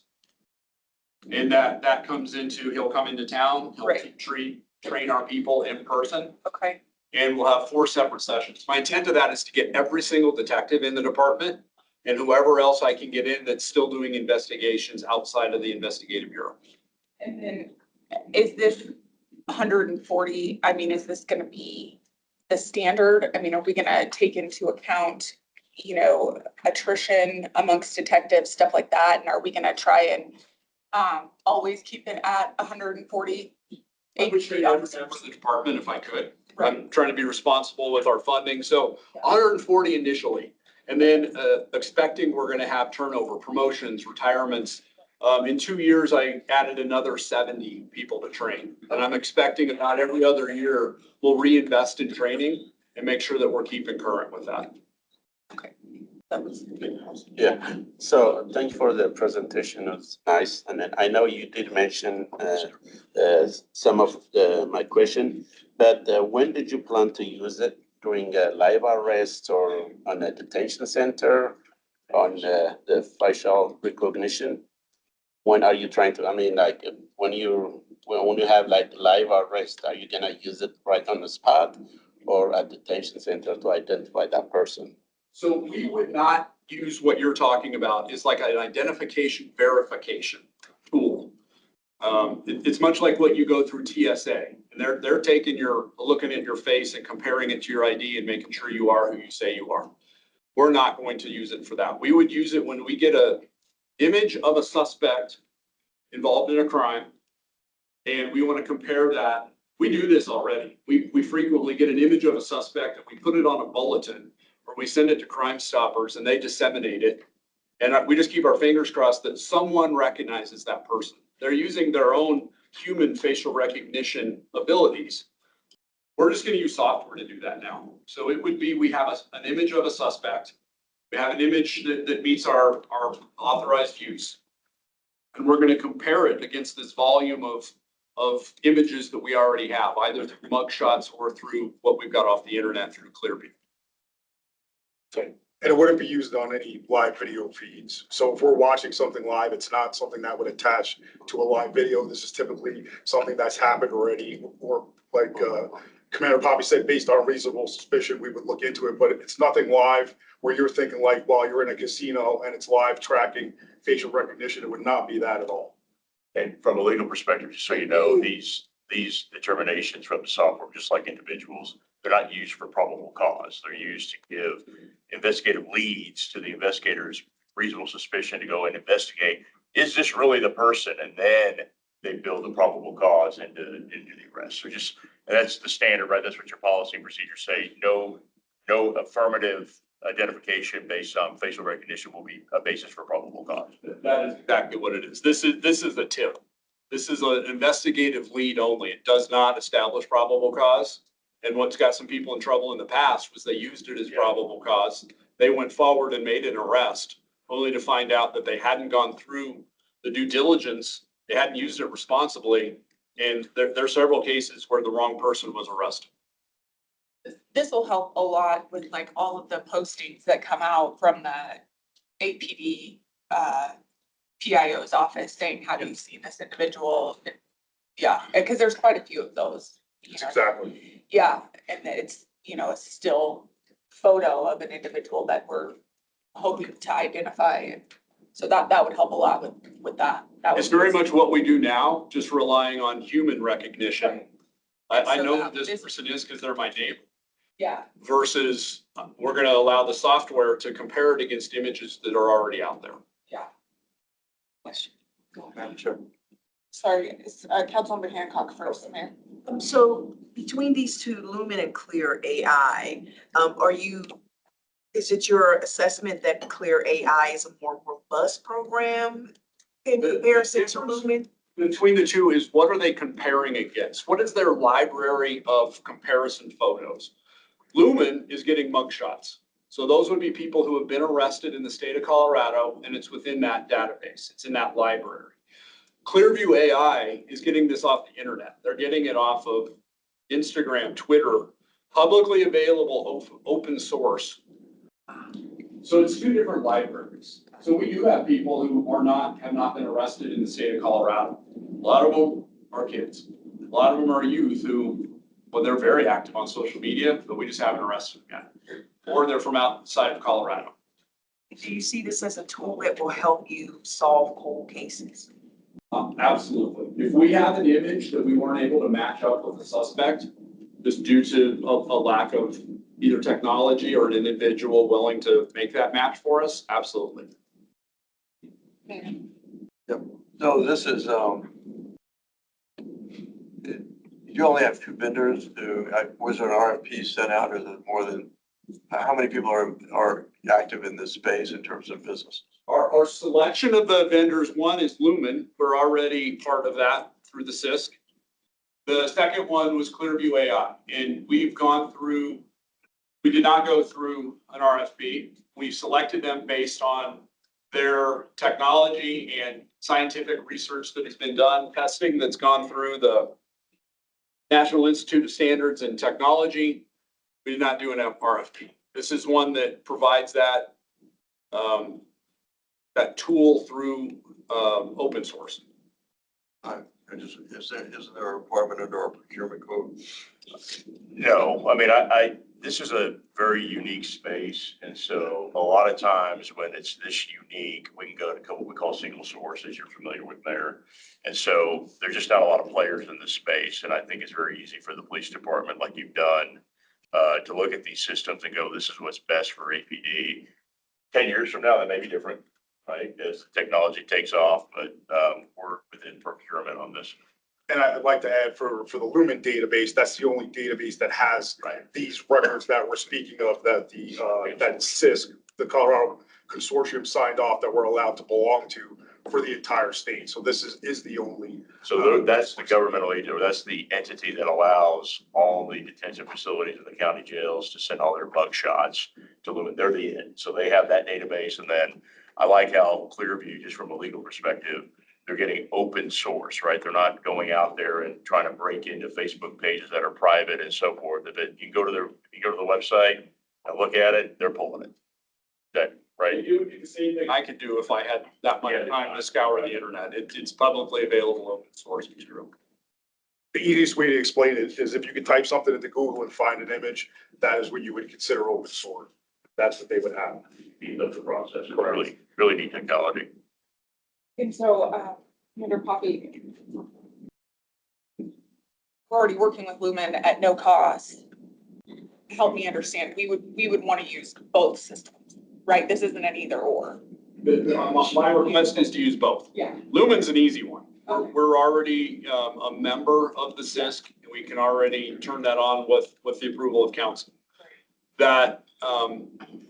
And that comes into, he'll come into town, he'll Right. train our people in person, Okay. and we'll have 4 separate sessions. My intent of that is to get every single detective in the department and whoever else I can get in that's still doing investigations outside of the investigative bureau. And then is this 140, is this going to be the standard? Are we going to take into account, attrition amongst detectives, stuff like that? And are we going to try and always keep it at 140. I would trade every member of the department if I could. I'm trying to be responsible with our funding, so 140 initially. And then expecting we're gonna have turnover, promotions, retirements. In 2 years, I added another 70 people to train. And I'm expecting about every other year, we'll reinvest in training and make sure that we're keeping current with that. That was. Yeah, so thank you for the presentation. It was nice. And then I know you did mention some of my question, but when did you plan to use it? During a live arrest or on a detention center, on the facial recognition? When are you trying to, I mean, like, when you have like live arrest, are you gonna use it right on the spot or at detention center to identify that person? So we would not use what you're talking about. It's like an identification verification tool. It's much like what you go through TSA. And they're taking looking at your face and comparing it to your ID and making sure you are who you say you are. We're not going to use it for that. We would use it when we get a image of a suspect involved in a crime. And we want to compare that. We do this already. We frequently get an image of a suspect and we put it on a bulletin, or we send it to Crime Stoppers and they disseminate it. And we just keep our fingers crossed that someone recognizes that person. They're using their own human facial recognition abilities. We're just going to use software to do that now. So it would be, we have an image of a suspect. We have an image that meets our authorized use. And we're going to compare it against this volume of images that we already have, either through mugshots or through what we've got off the internet through Clearview. And it wouldn't be used on any live video feeds. So if we're watching something live, it's not something that would attach to a live video. This is typically something that's happened already, or like Commander Poppy said, based on reasonable suspicion, we would look into it, but it's nothing live where you're thinking like, while you're in a casino and it's live tracking facial recognition, it would not be that at all. And from a legal perspective, just so you know, these determinations from the software, just like individuals, they're not used for probable cause. They're used to give investigative leads to the investigators, reasonable suspicion to go and investigate. Is this really the person? And then they build the probable cause into the arrest. So just, and that's the standard, right? That's what your policy and procedures say. No affirmative identification based on facial recognition will be a basis for probable cause. That is exactly what it is. This is a tip. This is an investigative lead only. It does not establish probable cause. And what's got some people in trouble in the past was they used it as probable cause. They went forward and made an arrest, only to find out that they hadn't gone through the due diligence. They hadn't used it responsibly. And there are several cases where the wrong person was arrested. This will help a lot with like all of the postings that come out from the APD PIO's office saying, have you seen this individual? Yeah, because there's quite a few of those. Exactly. Yeah, and it's, a still photo of an individual that we're hoping to identify. And so that would help a lot with that. It's very much what we do now, just relying on human recognition. I know that this person is because they're my neighbor. Yeah. Versus we're going to allow the software to compare it against images that are already out there. Yeah. Question. Madam Chair. Sorry, it's Councilmember Hancock first, man. So between these two, Lumen and Clear AI, is it your assessment that Clear AI is a more robust program in comparison to Lumen? Between the two is, what are they comparing against? What is their library of comparison photos? Lumen is getting mugshots. So those would be people who have been arrested in the state of Colorado, and it's within that database. It's in that library. Clearview AI is getting this off the internet. They're getting it off of Instagram, Twitter, publicly available, open source. So it's two different libraries. So we do have people who have not been arrested in the state of Colorado. A lot of them are kids. A lot of them are youth who, well, they're very active on social media, but we just haven't arrested them yet. Or they're from outside of Colorado. Do you see this as a tool that will help you solve cold cases? Absolutely. If we have an image that we weren't able to match up with the suspect, just due to a lack of either technology or an individual willing to make that match for us, absolutely. Man. Yep. So this is, you only have two vendors. Was there an RFP sent out or is it more than, how many people are active in this space in terms of business? Our selection of the vendors, one is Lumen. We're already part of that through the CISC. The second one was Clearview AI, and we've gone through, we did not go through an RFP. We selected them based on their technology and scientific research that has been done, testing that's gone through the National Institute of Standards and Technology. We did not do an RFP. This is one that provides that, that tool through open source. Isn't there a requirement under our procurement code? No, I mean, this is a very unique space. And so a lot of times when it's this unique, we can go to what we call single source, as you're familiar with there. And so there's just not a lot of players in this space. And I think it's very easy for the police department, like you've done, to look at these systems and go, this is what's best for APD. 10 years from now, that may be different, right? As technology takes off, but we're within procurement on this. And I'd like to add for the Lumen database, that's the only database that has these records that we're speaking of, that that CISC, the Colorado Consortium, signed off that we're allowed to belong to for the entire state. So this is the only. So that's the governmental agency, or that's the entity that allows all the detention facilities in the county jails to send all their bug shots to Lumen. They're the end. So they have that database. And then I like how Clearview, just from a legal perspective, they're getting open source, right? They're not going out there and trying to break into Facebook pages that are private and so forth. If you go to the website and look at it, they're pulling it. That, right? It would be the same thing I could do if I had that much time to scour the internet. It's publicly available open source material. The easiest way to explain it is if you could type something into Google and find an image, that is what you would consider open source. That's what they would have. Speed up the process. Really, really neat technology. And so, Commander Poppy, we're already working with Lumen at no cost. Help me understand, we would want to use both systems, right? This isn't an either or. My request is to use both. Yeah. Lumen's an easy one. Okay. We're already a member of the CISC, and we can already turn that on with the approval of council. That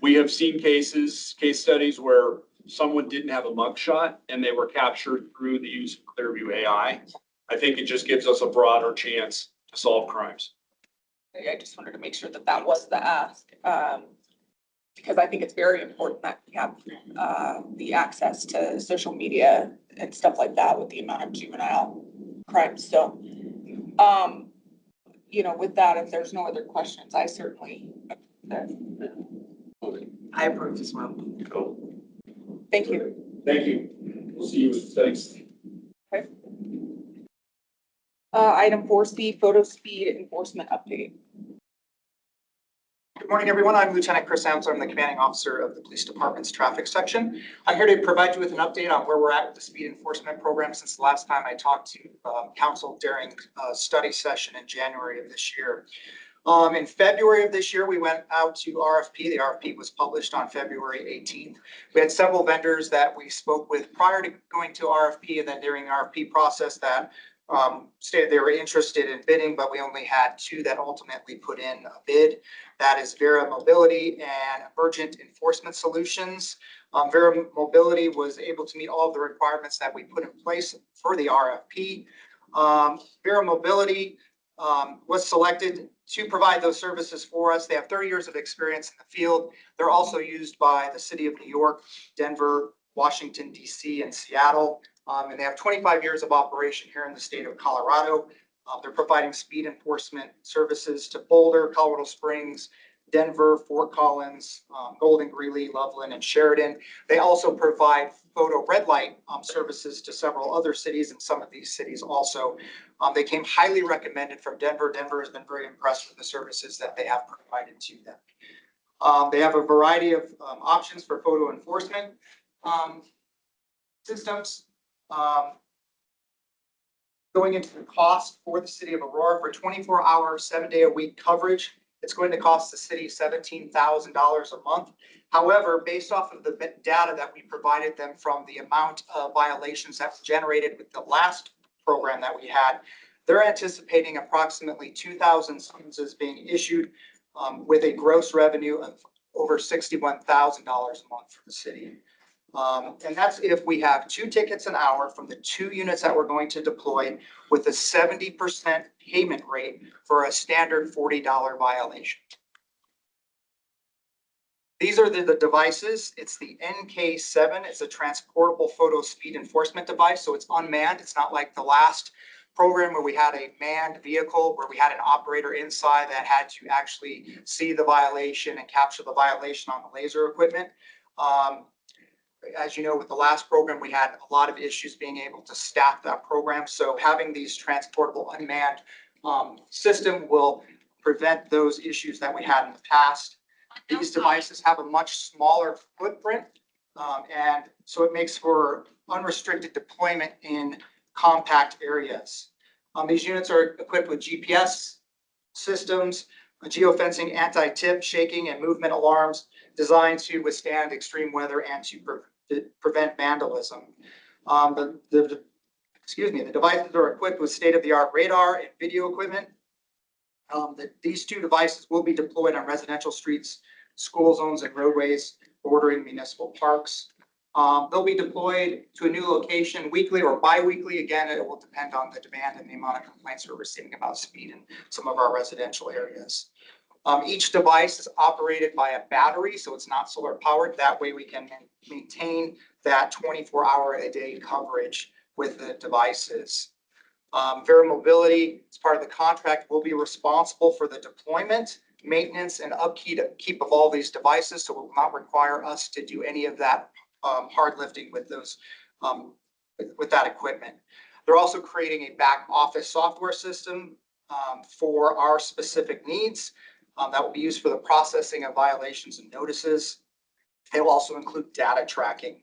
we have seen case studies where someone didn't have a mugshot and they were captured through the use of Clearview AI. I think it just gives us a broader chance to solve crimes. I just wanted to make sure that that was the ask, because I think it's very important that we have the access to social media and stuff like that with the amount of juvenile crimes. So, with that, if there's no other questions, I certainly. I approve as well. Cool. Thank you. Thank you. We'll see you. Thanks. Okay. Item 4C, photo speed enforcement update. Good morning, everyone. I'm Lieutenant Chris Amsalu. I'm the commanding officer of the police department's traffic section. I'm here to provide you with an update on where we're at with the speed enforcement program since the last time I talked to council during a study session in January of this year. In February of this year, we went out to RFP. The RFP was published on February 18th. We had several vendors that we spoke with prior to going to RFP, and then during the RFP process that stated they were interested in bidding, but we only had two that ultimately put in a bid. That is Vera Mobility and Emergent Enforcement Solutions. Vera Mobility was able to meet all of the requirements that we put in place for the RFP. Vera Mobility was selected to provide those services for us. They have 30 years of experience in the field. They're also used by the city of New York, Denver, Washington, D.C., and Seattle. And they have 25 years of operation here in the state of Colorado. They're providing speed enforcement services to Boulder, Colorado Springs, Denver, Fort Collins, Golden, Greeley, Loveland, and Sheridan. They also provide photo red light services to several other cities, and some of these cities also. They came highly recommended from Denver. Denver has been very impressed with the services that they have provided to them. They have a variety of options for photo enforcement systems. Going into the cost for the city of Aurora for 24-hour, 7-day-a-week coverage It's going to cost the city $17,000 a month. However, based off of the data that we provided them from the amount of violations that were generated with the last program that we had, they're anticipating approximately 2,000 summonses being issued with a gross revenue of over $61,000 a month for the city. And that's if we have 2 tickets an hour from the 2 units that we're going to deploy with a 70% payment rate for a standard $40 violation. These are the devices. It's the NK7. It's a transportable photo speed enforcement device. So it's unmanned. It's not like the last program where we had a manned vehicle where we had an operator inside that had to actually see the violation and capture the violation on the laser equipment. As you know, with the last program, we had a lot of issues being able to staff that program. So having these transportable unmanned system will prevent those issues that we had in the past. These devices have a much smaller footprint, and so it makes for unrestricted deployment in compact areas. These units are equipped with GPS systems, geofencing, anti-tip, shaking, and movement alarms designed to withstand extreme weather and to prevent vandalism. The devices are equipped with state-of-the-art radar and video equipment. These 2 devices will be deployed on residential streets, school zones, and roadways bordering municipal parks. They'll be deployed to a new location weekly or bi-weekly. Again, it will depend on the demand and the amount of complaints we're receiving about speed in some of our residential areas. Each device is operated by a battery, so it's not solar powered. That way we can maintain that 24-hour-a-day coverage with the devices. Vera Mobility, as part of the contract, will be responsible for the deployment, maintenance, and upkeep of all these devices, so it will not require us to do any of that hard lifting with those with that equipment. They're also creating a back office software system for our specific needs that will be used for the processing of violations and notices. It will also include data tracking.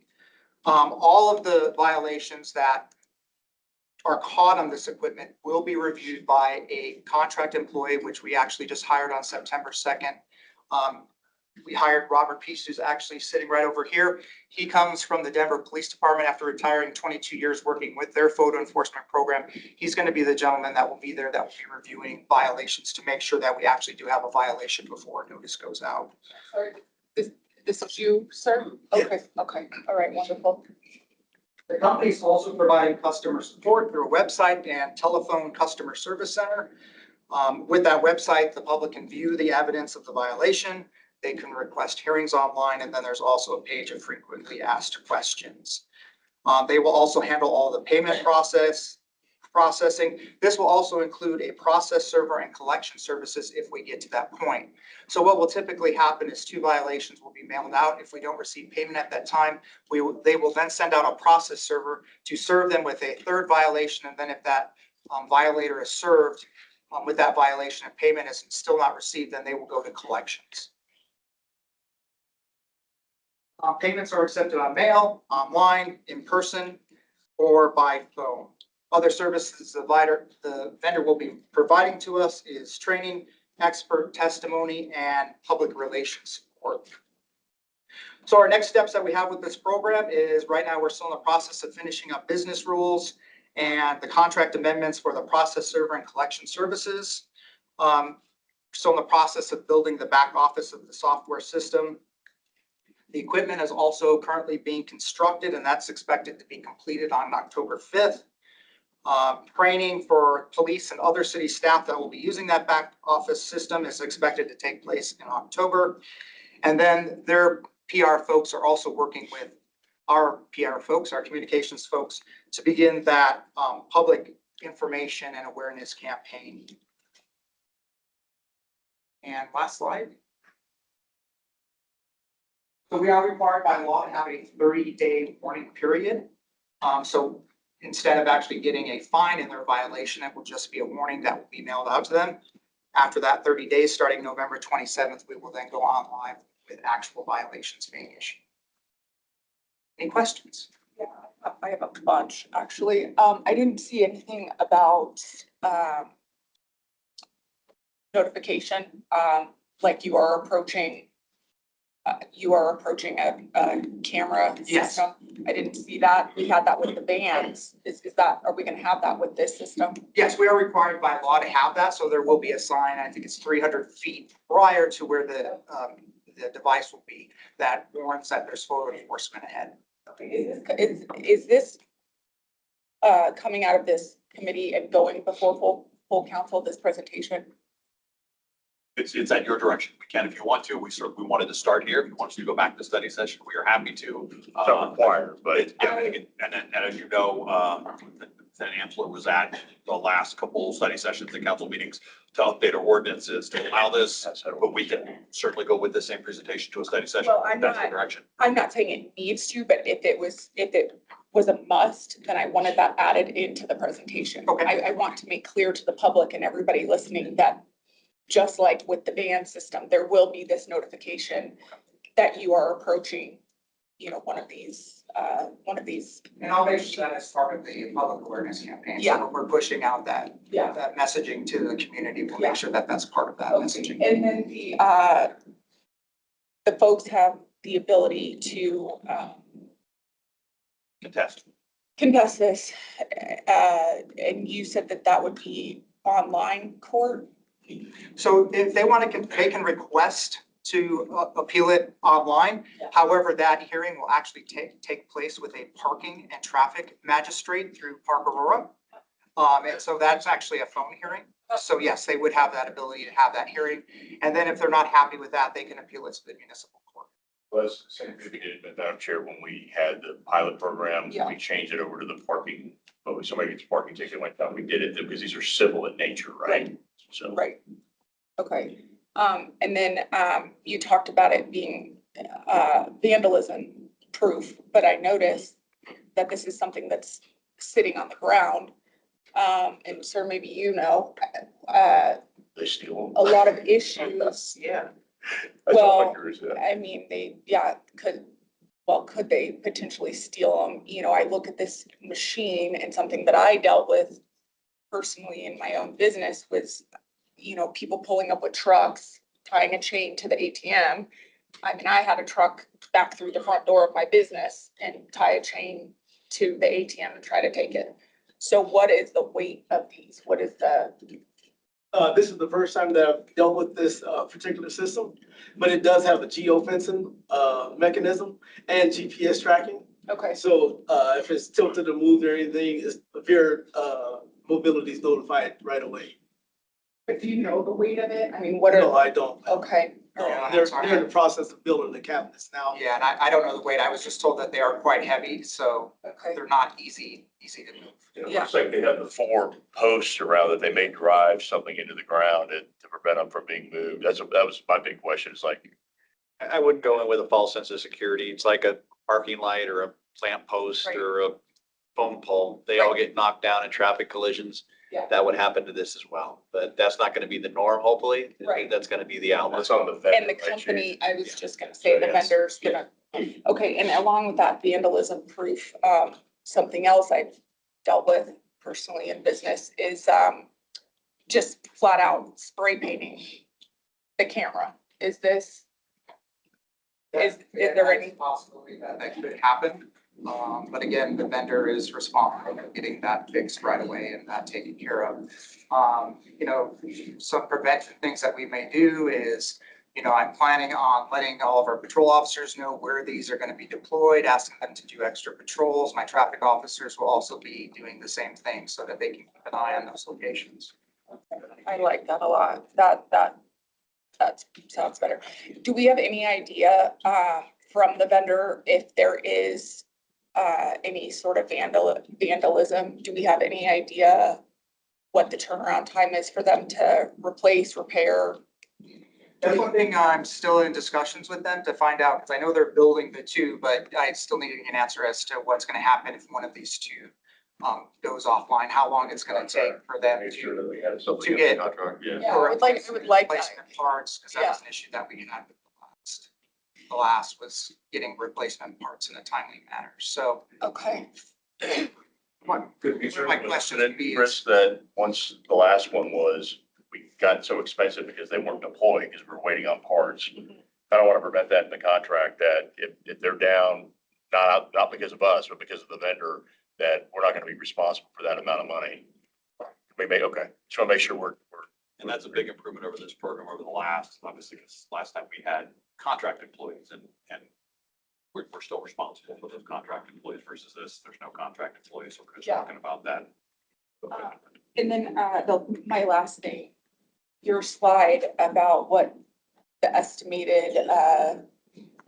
All of the violations that are caught on this equipment will be reviewed by a contract employee, which we actually just hired on September 2nd. We hired Robert Peace, who's actually sitting right over here. He comes from the Denver Police Department after retiring 22 years working with their photo enforcement program. He's going to be the gentleman that will be there that will be reviewing violations to make sure that we actually do have a violation before a notice goes out. Sorry, this is you, sir? Okay, okay, all right, wonderful. The company is also providing customer support through a website and telephone customer service center. With that website, the public can view the evidence of the violation. They can request hearings online, and then there's also a page of frequently asked questions. They will also handle all the payment processing. This will also include a process server and collection services if we get to that point. So what will typically happen is 2 violations will be mailed out. If we don't receive payment at that time, they will then send out a process server to serve them with a 3rd violation. And then if that violator is served with that violation and payment is still not received, then they will go to collections. Payments are accepted on mail, online, in person, or by phone. Other services the vendor will be providing to us is training, expert testimony, and public relations support. So our next steps that we have with this program is right now we're still in the process of finishing up business rules and the contract amendments for the process server and collection services. Still in the process of building the back office of the software system. The equipment is also currently being constructed, and that's expected to be completed on October 5th. Training for police and other city staff that will be using that back office system is expected to take place in October. And then their PR folks are also working with our PR folks, our communications folks, to begin that public information and awareness campaign. And last slide. So we are required by law to have a 30-day warning period. So instead of actually getting a fine in their violation, it will just be a warning that will be mailed out to them. After that 30 days, starting November 27th, we will then go on live with actual violations being issued. Any questions? Yeah, I have a bunch, actually. I didn't see anything about notification, like you are approaching a camera Yes. system. I didn't see that. We had that with the bands. Is that, are we gonna have that with this system? Yes, we are required by law to have that, so there will be a sign, I think it's 300 feet prior to where the device will be, that warns that there's photo enforcement ahead. Is this coming out of this committee and going before full council, this presentation? It's at your direction. We can if you want to. We wanted to start here. If you want us to go back to study session, we are happy to. It's not required, but Yeah, and as you know, that Amsalu was at the last couple study sessions and council meetings to update our ordinances to allow this, but we can certainly go with the same presentation to a study session. Well, That's the direction. I'm not saying it needs to, but if it was a must, then I wanted that added into the presentation. Okay. I want to make clear to the public and everybody listening that just like with the band system, there will be this notification that you are approaching, one of these. And I'll make sure that as part of the public awareness campaign. Yeah. So when we're pushing out that Yeah. messaging to the community, we'll make sure that that's part of that Okay. messaging. And then the folks have the ability to, contest this. And you said that would be online court? So if they want to, they can request to appeal it online. Yeah. However, that hearing will actually take place with a parking and traffic magistrate through Park Aurora. And so that's actually a phone hearing. So yes, they would have that ability to have that hearing. And then if they're not happy with that, they can appeal it to the municipal court. was same thing we did, Madam Chair, when we had the pilot program, Yeah. we changed it over to the parking. But when somebody gets a parking ticket like that, we did it because these are civil in nature, right? So. Right. Okay. And then, you talked about it being, vandalism proof, but I noticed that this is something that's sitting on the ground. And sir, maybe They steal a them. lot of issues. Yeah. That's all Well, I'm curious about. I mean, could they potentially steal them? I look at this machine and something that I dealt with personally in my own business was, people pulling up with trucks, tying a chain to the ATM. I mean, I had a truck back through the front door of my business and tie a chain to the ATM and try to take it. So what is the weight of these? What is the? This is the first time that I've dealt with this particular system, but it does have a geofencing mechanism and GPS tracking. Okay. So if it's tilted or moved or anything, if your mobility is notified right away. But do you know the weight of it? I mean, what No, are, I don't. okay. Yeah, They're sorry. in the process of building the cabinets now. Yeah, and I don't know the weight. I was just told that they are quite heavy, so Okay. they're not easy to move. It Yeah. looks like they have the 4 posts around that they may drive something into the ground to prevent them from being moved. That was my big question. It's like, I wouldn't go in with a false sense of security. It's like a parking light or a lamp post Right. or a phone pole. They all Right. get knocked down in traffic collisions. Yeah. That would happen to this as well, but that's not gonna be the norm, hopefully. Right. That's gonna be the outlet. it's on the vendor. And the right, Chief? company, I was just gonna say, the Yes. vendor's gonna, okay, and along with that vandalism proof, something else I've dealt with personally in business is, just flat out spray painting the camera. Is there any? Possibility that could happen? But again, the vendor is responsible for getting that fixed right away and that taken care of. Some prevention things that we may do is, I'm planning on letting all of our patrol officers know where these are going to be deployed, asking them to do extra patrols. My traffic officers will also be doing the same thing so that they can keep an eye on those locations. I like that a lot. That sounds better. Do we have any idea, from the vendor if there is, any sort of vandalism? Do we have any idea what the turnaround time is for them to replace, repair? That's one thing I'm still in discussions with them to find out, because I know they're building the 2, but I still need an answer as to what's going to happen if one of these 2 goes offline, how long it's going to take for them Make sure to that we had something to in the get- contract, yeah. Yeah, I would like that. replacement parts, because that was an issue that we had with the last. The last was getting replacement parts in a timely manner. So Okay. what Could be my question would be is- Chris, that once the last one was, we got so expensive because they weren't deployed, because we're waiting on parts. I don't want to prevent that in the contract, that if they're down, not because of us, but because of the vendor, that we're not going to be responsible for that amount of money. We may, okay, just want to make sure we're. And that's a big improvement over this program over the last, obviously, because last time we had contract employees and we're still responsible for those contract employees versus this, there's no contract employees, so we're just Yeah. talking about that. And then, my last thing, your slide about what the estimated,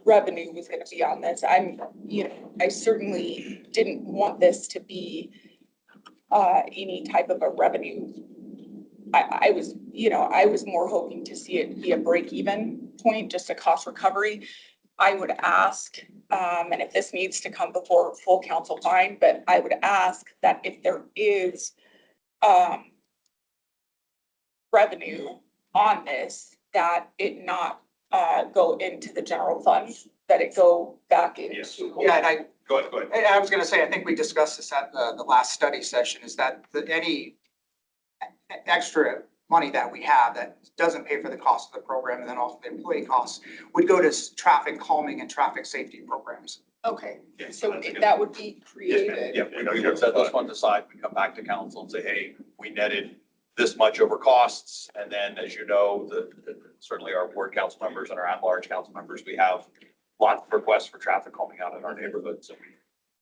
revenue was gonna be on this. I certainly didn't want this to be, any type of a revenue. I was more hoping to see it be a break-even point, just a cost recovery. I would ask, and if this needs to come before full council, fine, but I would ask that if there is, revenue on this, that it not, go into the general fund, that it go back Yes. into. Yeah, and Go ahead. I was gonna say, I think we discussed this at the last study session, is that any extra money that we have that doesn't pay for the cost of the program and then also the employee costs would go to traffic calming and traffic safety programs. Okay, Yeah, so that's a good- that would be Yes, ma'am. created. Yeah, we would set those funds aside, we come back to council and say, hey, we netted this much over costs. And then, as you know, certainly our board council members and our at-large council members, we have lots of requests for traffic calming out in our neighborhoods.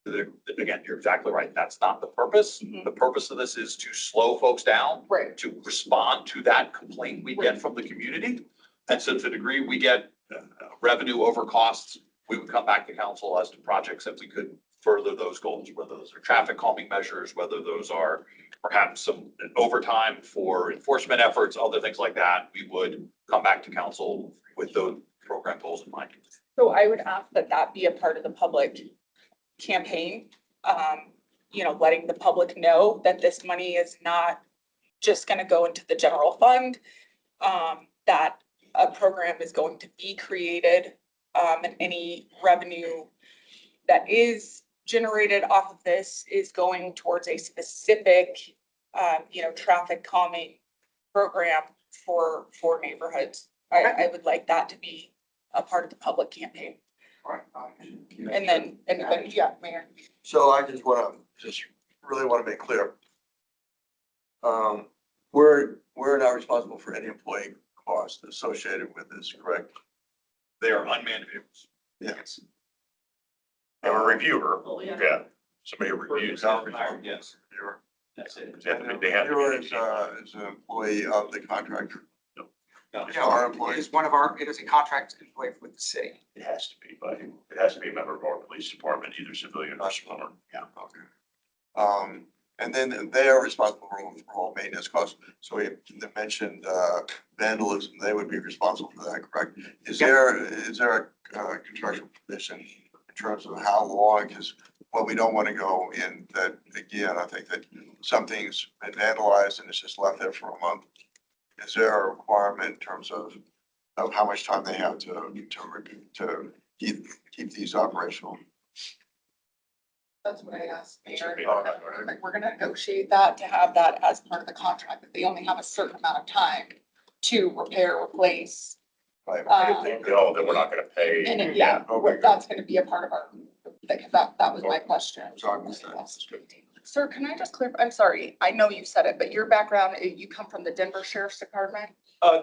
And again, you're exactly right. That's not the purpose. Mhm. The purpose of this is to slow folks down, Right. to respond to that complaint we get from the community. And so to the degree we get revenue over costs, we would come back to council as to projects that we could further those goals, whether those are traffic calming measures, whether those are perhaps some overtime for enforcement efforts, other things like that. We would come back to council with those program goals in mind. So I would ask that that be a part of the public campaign. Letting the public know that this money is not just gonna go into the general fund. That a program is going to be created, and any revenue that is generated off of this is going towards a specific, traffic calming program for neighborhoods. I would like that to be a part of the public campaign. And then, yeah, Mayor. So I just really want to make clear. We're not responsible for any employee cost associated with this, correct? They are unmanned vehicles. Yes. And a reviewer, yeah, somebody who reviews. Yes. You're, That's it. They have to you're be. is an employee of the contractor. No, It's our employee. It is a contract employee with the city. It has to be, but it has to be a member of our police department, either civilian or civilian. Yeah. Okay. And then they are responsible for all maintenance costs. So we mentioned vandalism, they would be responsible for that, correct? Is there a contractual provision in terms of how long, because what we don't want to go in that, again, I think that something's been vandalized and it's just left there for a month. Is there a requirement in terms of how much time they have to keep these operational? That's what I asked, Mayor. Alright. Like, we're gonna negotiate that to have that as part of the contract, that they only have a certain amount of time to repair, replace. Right. No, then we're not gonna pay. And it- Yeah, okay. that's gonna be a part of our, that was my question. Sorry, I missed that. That's good. Sir, can I just clear, I'm sorry, I know you said it, but your background, you come from the Denver Sheriff's Department?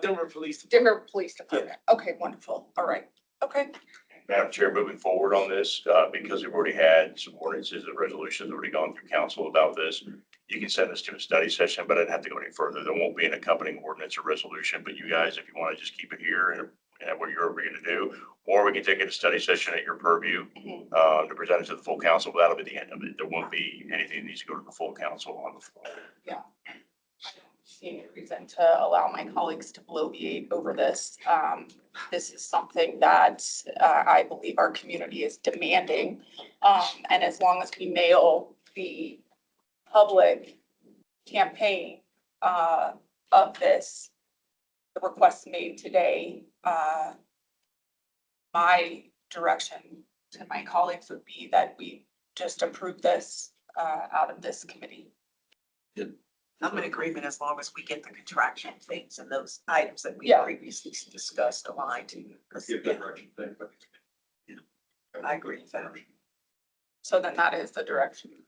Denver Police. Denver Police Department. Okay, wonderful. All right. Okay. Madam Chair, moving forward on this, because we've already had some ordinances and resolutions already gone through council about this. You can send this to a study session, but I didn't have to go any further. There won't be an accompanying ordinance or resolution, but you guys, if you want to just keep it here and what you're going to do, or we can take it to study session at your purview, to present it to the full council, but that'll be the end of it. There won't be anything that needs to go to the full council on the floor. See any reason to allow my colleagues to bloviate over this. This is something that I believe our community is demanding. And as long as we nail the public campaign of this, the requests made today, my direction to my colleagues would be that we just approve this out of this committee. I'm in agreement as long as we get the contraction things and those items that we Yeah. previously discussed aligned to. 'Cause, Give yeah, that direction thing, but I agree with that. So then that is the direction.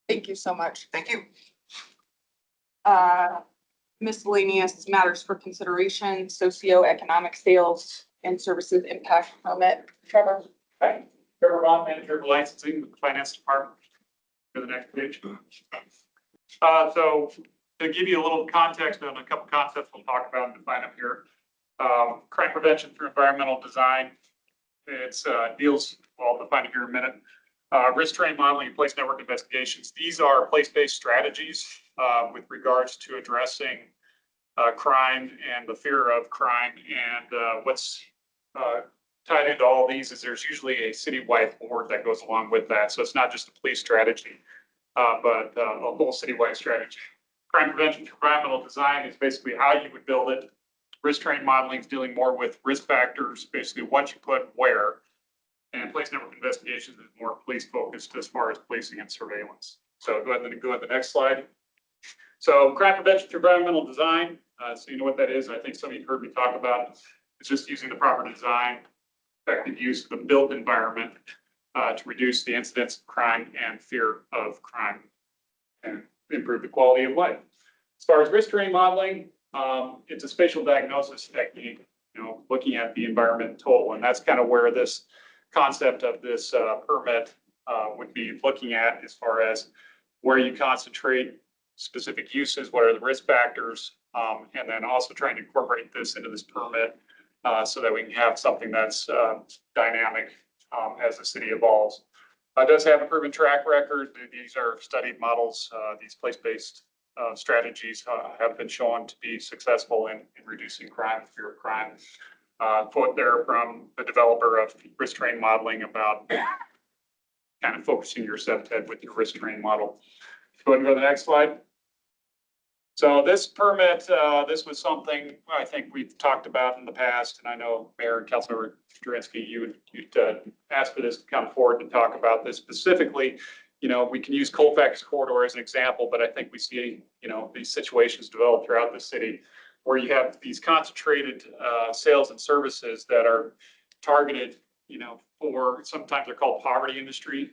Thank you so much. Thank you. Miscellaneous matters for consideration, socioeconomic sales and services impact permit. Trevor? Hi, Trevor Bond, Manager of Licensing with the Finance Department. To the next page. So to give you a little context on a couple concepts we'll talk about and define them here. Crime prevention through environmental design. It's deals, well, I'll define it here in a minute. Risk train modeling and place network investigations. These are place-based strategies with regards to addressing crime and the fear of crime. And what's tied into all these is there's usually a citywide board that goes along with that. So it's not just a police strategy, but a whole citywide strategy. Crime prevention through environmental design is basically how you would build it. Risk train modeling is dealing more with risk factors, basically what you put where. And place network investigations is more police focused as far as policing and surveillance. So go ahead and go to the next slide. So crime prevention through environmental design. So you know what that is. I think some of you heard me talk about. It's just using the proper design, effective use of the built environment to reduce the incidence of crime and fear of crime and improve the quality of life. As far as risk terrain modeling, it's a spatial diagnosis technique, looking at the environment in total. And that's kind of where this concept of this permit would be looking at as far as where you concentrate specific uses, what are the risk factors, and then also trying to incorporate this into this permit so that we can have something that's dynamic as the city evolves. It does have a proven track record. These are studied models. These place-based strategies have been shown to be successful in reducing crime, fear of crime. Quote there from the developer of risk terrain modeling about kind of focusing your head with your risk terrain model. Go ahead and go to the next slide. So this permit, this was something I think we've talked about in the past, and I know Mayor and Councilmember Jurinsky, you'd asked for this to come forward to talk about this specifically. We can use Colfax corridor as an example, but I think we see, these situations develop throughout the city where you have these concentrated sales and services that are targeted, for sometimes they're called poverty industry.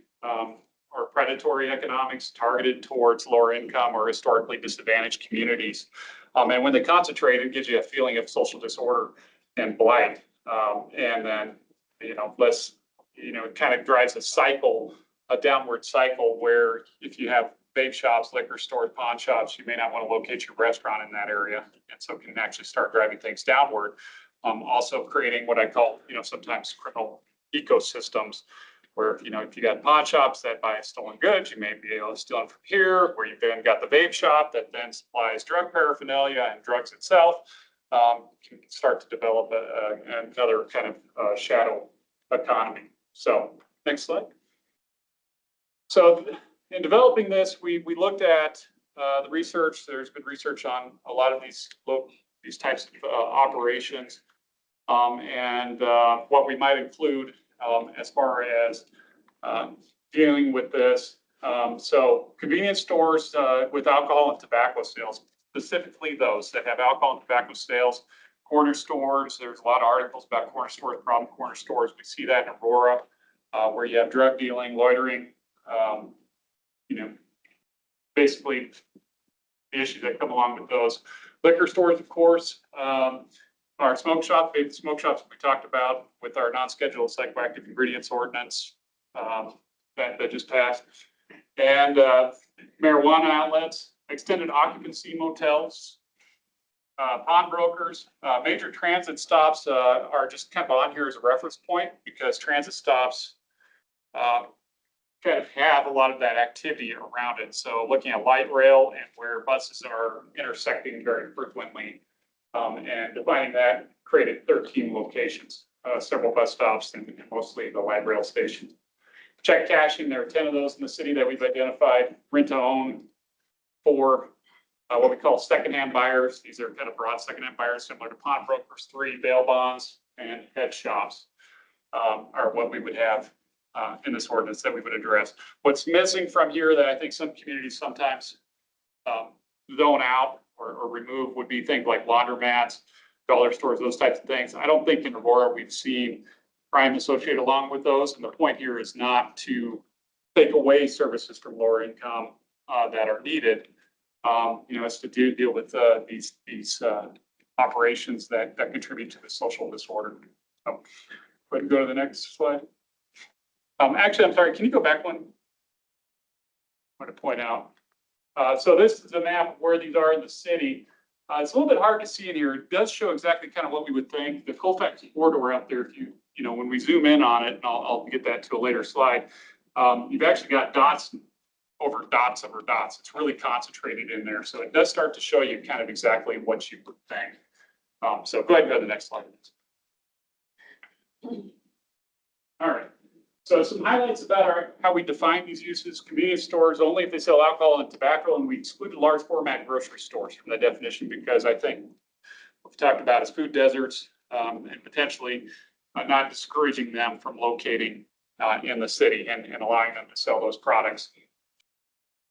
Or predatory economics targeted towards lower income or historically disadvantaged communities. And when they concentrate, it gives you a feeling of social disorder and blight. And then, it kind of drives a downward cycle where if you have vape shops, liquor stores, pawn shops, you may not want to locate your restaurant in that area. And so it can actually start driving things downward. Also creating what I call, sometimes criminal ecosystems. Where, if you got pawn shops that buy stolen goods, you may be able to steal them from here, where you've then got the vape shop that then supplies drug paraphernalia and drugs itself, can start to develop another kind of shadow economy. So next slide. So in developing this, we looked at the research. There's been research on a lot of these types of operations and what we might include as far as dealing with this. So convenience stores with alcohol and tobacco sales, specifically those that have alcohol and tobacco sales, corner stores, there's a lot of articles about corner stores, problem corner stores. We see that in Aurora, where you have drug dealing, loitering, basically the issues that come along with those. Liquor stores, of course, our smoke shops we talked about with our non-scheduled psychoactive ingredients ordinance that just passed. And marijuana outlets, extended occupancy motels, pawnbrokers, major transit stops are just kind of on here as a reference point because transit stops kind of have a lot of that activity around it. So looking at light rail and where buses are intersecting very frequently. And defining that, created 13 locations, several bus stops, and mostly the light rail station. Check cashing, there are 10 of those in the city that we've identified. Rent to own for what we call secondhand buyers. These are kind of broad secondhand buyers, similar to pawnbrokers. 3 bail bonds and head shops are what we would have in this ordinance that we would address. What's missing from here that I think some communities sometimes zone out or remove would be things like laundromats, dollar stores, those types of things. I don't think in Aurora we've seen crime associated along with those. And the point here is not to take away services from lower income that are needed. It's to deal with these operations that contribute to the social disorder. So, go ahead and go to the next slide. Actually, I'm sorry, can you go back one? I want to point out. So this is a map of where these are in the city. It's a little bit hard to see in here. It does show exactly kind of what we would think. The Colfax corridor out there, if when we zoom in on it, and I'll get that to a later slide, you've actually got dots over dots over dots. It's really concentrated in there. So it does start to show you kind of exactly what you would think. So go ahead and go to the next slide. All right. So some highlights about how we define these uses. Convenience stores only if they sell alcohol and tobacco, and we excluded large format grocery stores from the definition because I think what we talked about is food deserts and potentially not discouraging them from locating in the city and allowing them to sell those products.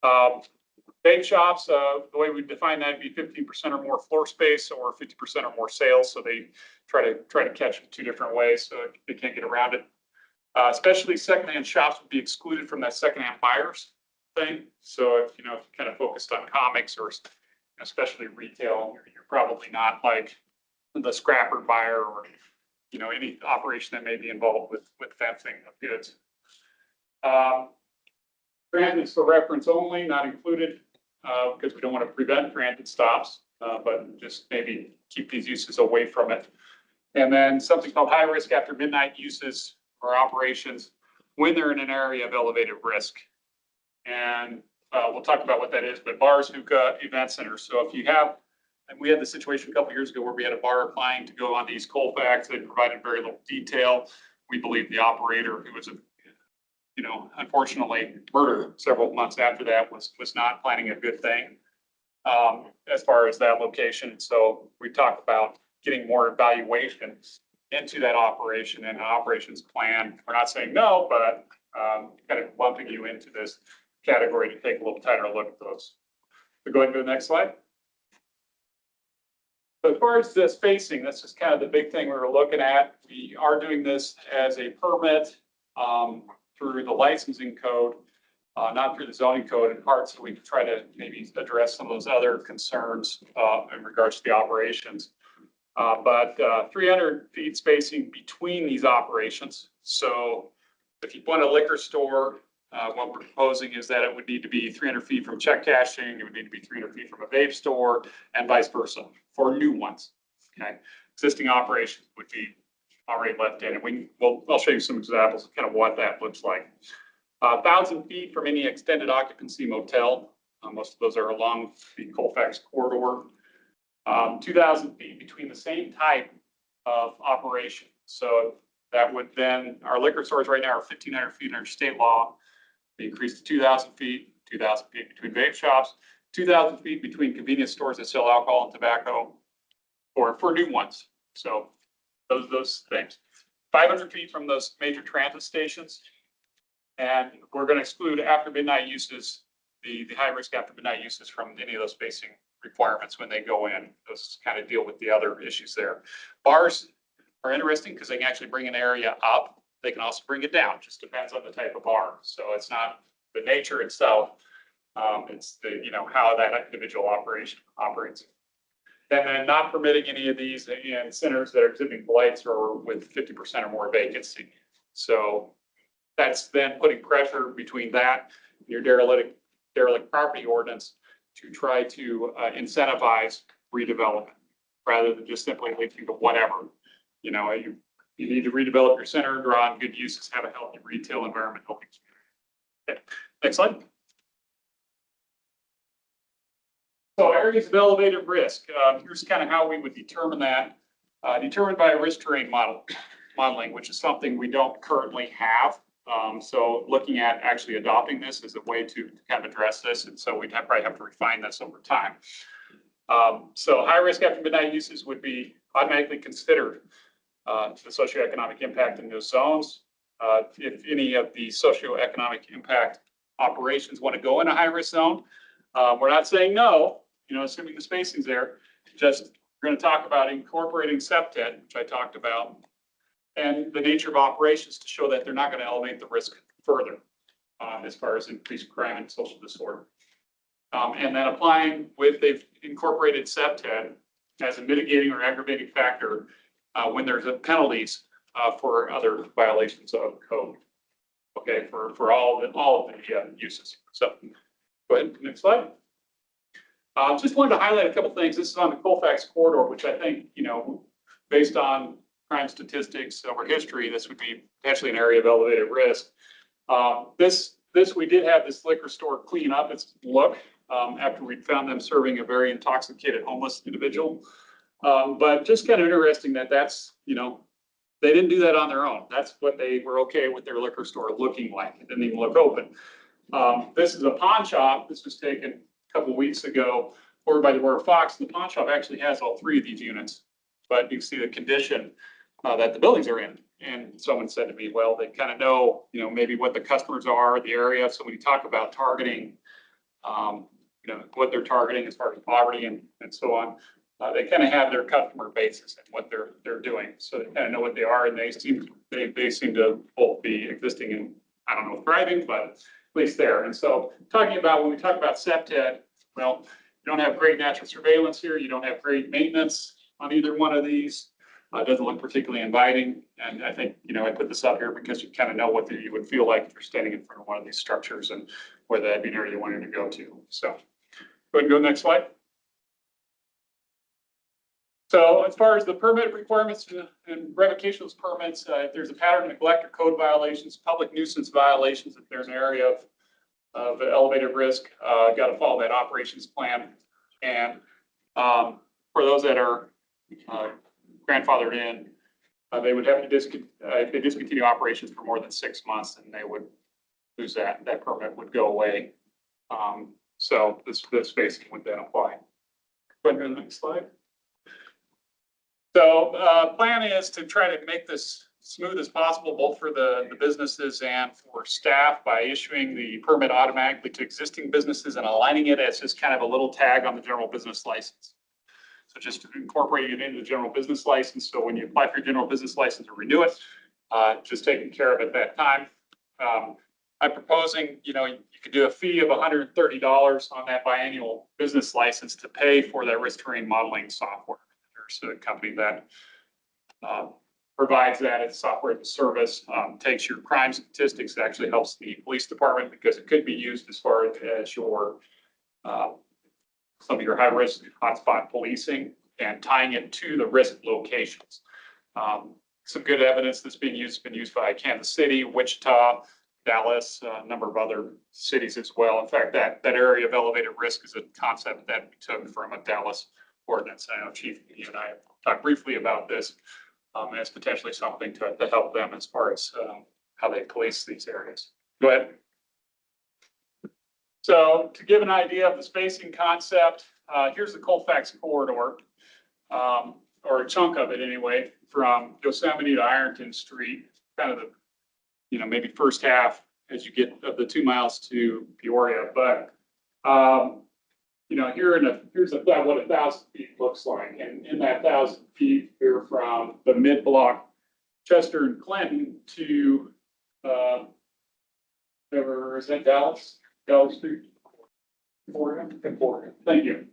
Vape shops, the way we define that would be 15% or more floor space or 50% or more sales. So they try to catch it two different ways so they can't get around it. Especially secondhand shops would be excluded from that secondhand buyers thing. So if you're kind of focused on comics or especially retail, you're probably not like the scrapper buyer or any operation that may be involved with fencing of goods. Transit for reference only, not included because we don't want to prevent transit stops, but just maybe keep these uses away from it. And then something called high risk after midnight uses or operations when they're in an area of elevated risk. And we'll talk about what that is, but bars, hookah, event centers. So if you have, and we had the situation a couple of years ago where we had a bar applying to go on East Colfax, they provided very little detail. We believe the operator, who was unfortunately murdered several months after that, was not planning a good thing as far as that location. So we talked about getting more evaluation into that operation and an operations plan. We're not saying no, but kind of lumping you into this category to take a little tighter look at those. So go ahead and go to the next slide. So as far as the spacing, that's just kind of the big thing we were looking at. We are doing this as a permit through the licensing code, not through the zoning code in part, so we can try to maybe address some of those other concerns in regards to the operations. But 300 feet spacing between these operations. So if you want a liquor store, what we're proposing is that it would need to be 300 feet from check cashing, it would need to be 300 feet from a vape store, and vice versa for new ones. Okay, existing operations would be already left in, and I'll show you some examples of kind of what that looks like. 1,000 feet from any extended occupancy motel. Most of those are along the Colfax corridor. 2,000 feet between the same type of operation. So that would then, our liquor stores right now are 1,500 feet under state law. We increased to 2,000 feet, 2,000 feet between vape shops, 2,000 feet between convenience stores that sell alcohol and tobacco, or for new ones. So those things. 500 feet from those major transit stations. And we're going to exclude after midnight uses, the high risk after midnight uses from any of those spacing requirements when they go in. Those kind of deal with the other issues there. Bars are interesting because they can actually bring an area up. They can also bring it down. Just depends on the type of bar. So it's not the nature itself. It's the how that individual operation operates. And then not permitting any of these in centers that are exhibiting blights or with 50% or more vacancy. So that's then putting pressure between that and your derelict property ordinance to try to incentivize redevelopment rather than just simply leaving to whatever. You need to redevelop your center, draw on good uses, have a healthy retail environment. Okay. Next slide. So areas of elevated risk. Here's kind of how we would determine that. Determined by a risk terrain modeling, which is something we don't currently have. So looking at actually adopting this as a way to kind of address this. And so we'd probably have to refine this over time. So high risk after midnight uses would be automatically considered the socioeconomic impact in those zones. if any of the socioeconomic impact operations want to go in a high-risk zone. We're not saying no, assuming the spacing's there, just we're going to talk about incorporating septet, which I talked about, and the nature of operations to show that they're not going to elevate the risk further as far as increased crime and social disorder. And then applying with, they've incorporated septet as a mitigating or aggravating factor when there's penalties for other violations of code. Okay, for all of the uses. So go ahead, next slide. Just wanted to highlight a couple things. This is on the Colfax corridor, which I think, based on crime statistics over history, this would be potentially an area of elevated risk. We did have this liquor store clean up its look after we'd found them serving a very intoxicated homeless individual. But just kind of interesting that's, they didn't do that on their own. That's what they were okay with their liquor store looking like. It didn't even look open. This is a pawn shop. This was taken a couple of weeks ago over by the Royal Fox. The pawn shop actually has all three of these units, but you can see the condition that the buildings are in. And someone said to me, well, they kind of know, maybe what the customers are, the area. So when you talk about targeting, what they're targeting as far as poverty and so on, they kind of have their customer bases and what they're doing. So they kind of know what they are, and they seem to both be existing and, I don't know, thriving, but at least there. And so when we talk about septet, well, you don't have great natural surveillance here. You don't have great maintenance on either one of these. It doesn't look particularly inviting. And I think, I put this up here because you kind of know what you would feel like if you're standing in front of one of these structures and where that'd be an area you wanted to go to. So go ahead and go to the next slide. So as far as the permit requirements and revocation of those permits, if there's a pattern of neglect or code violations, public nuisance violations, if there's an area of elevated risk, got to follow that operations plan. And for those that are grandfathered in, they would have to if they discontinue operations for more than 6 months, then they would lose that permit would go away. So this spacing would then apply. Go ahead to the next slide. So plan is to try to make this smooth as possible, both for the businesses and for staff, by issuing the permit automatically to existing businesses and aligning it as just kind of a little tag on the general business license. So just incorporating it into the general business license. So when you apply for your general business license or renew it, just taking care of it at that time. I'm proposing, you could do a fee of $130 on that biannual business license to pay for that risk terrain modeling software. There's a company that provides that as software as a service, takes your crime statistics, actually helps the police department because it could be used as far as your some of your high risk hotspot policing and tying it to the risk locations. Some good evidence that's been used by Kansas City, Wichita, Dallas, a number of other cities as well. In fact, that area of elevated risk is a concept that we took from a Dallas ordinance. I know Chief, you and I have talked briefly about this as potentially something to help them as far as how they police these areas. Go ahead. So to give an idea of the spacing concept, here's the Colfax corridor, or a chunk of it anyway, from Yosemite to Ironton Street, kind of the, maybe first half as you get of the 2 miles to Peoria. But here's what 1,000 feet looks like. And in that 1,000 feet, here from the mid block, Chester and Clinton to, is that Dallas? Dallas Street? Emporia. Thank you.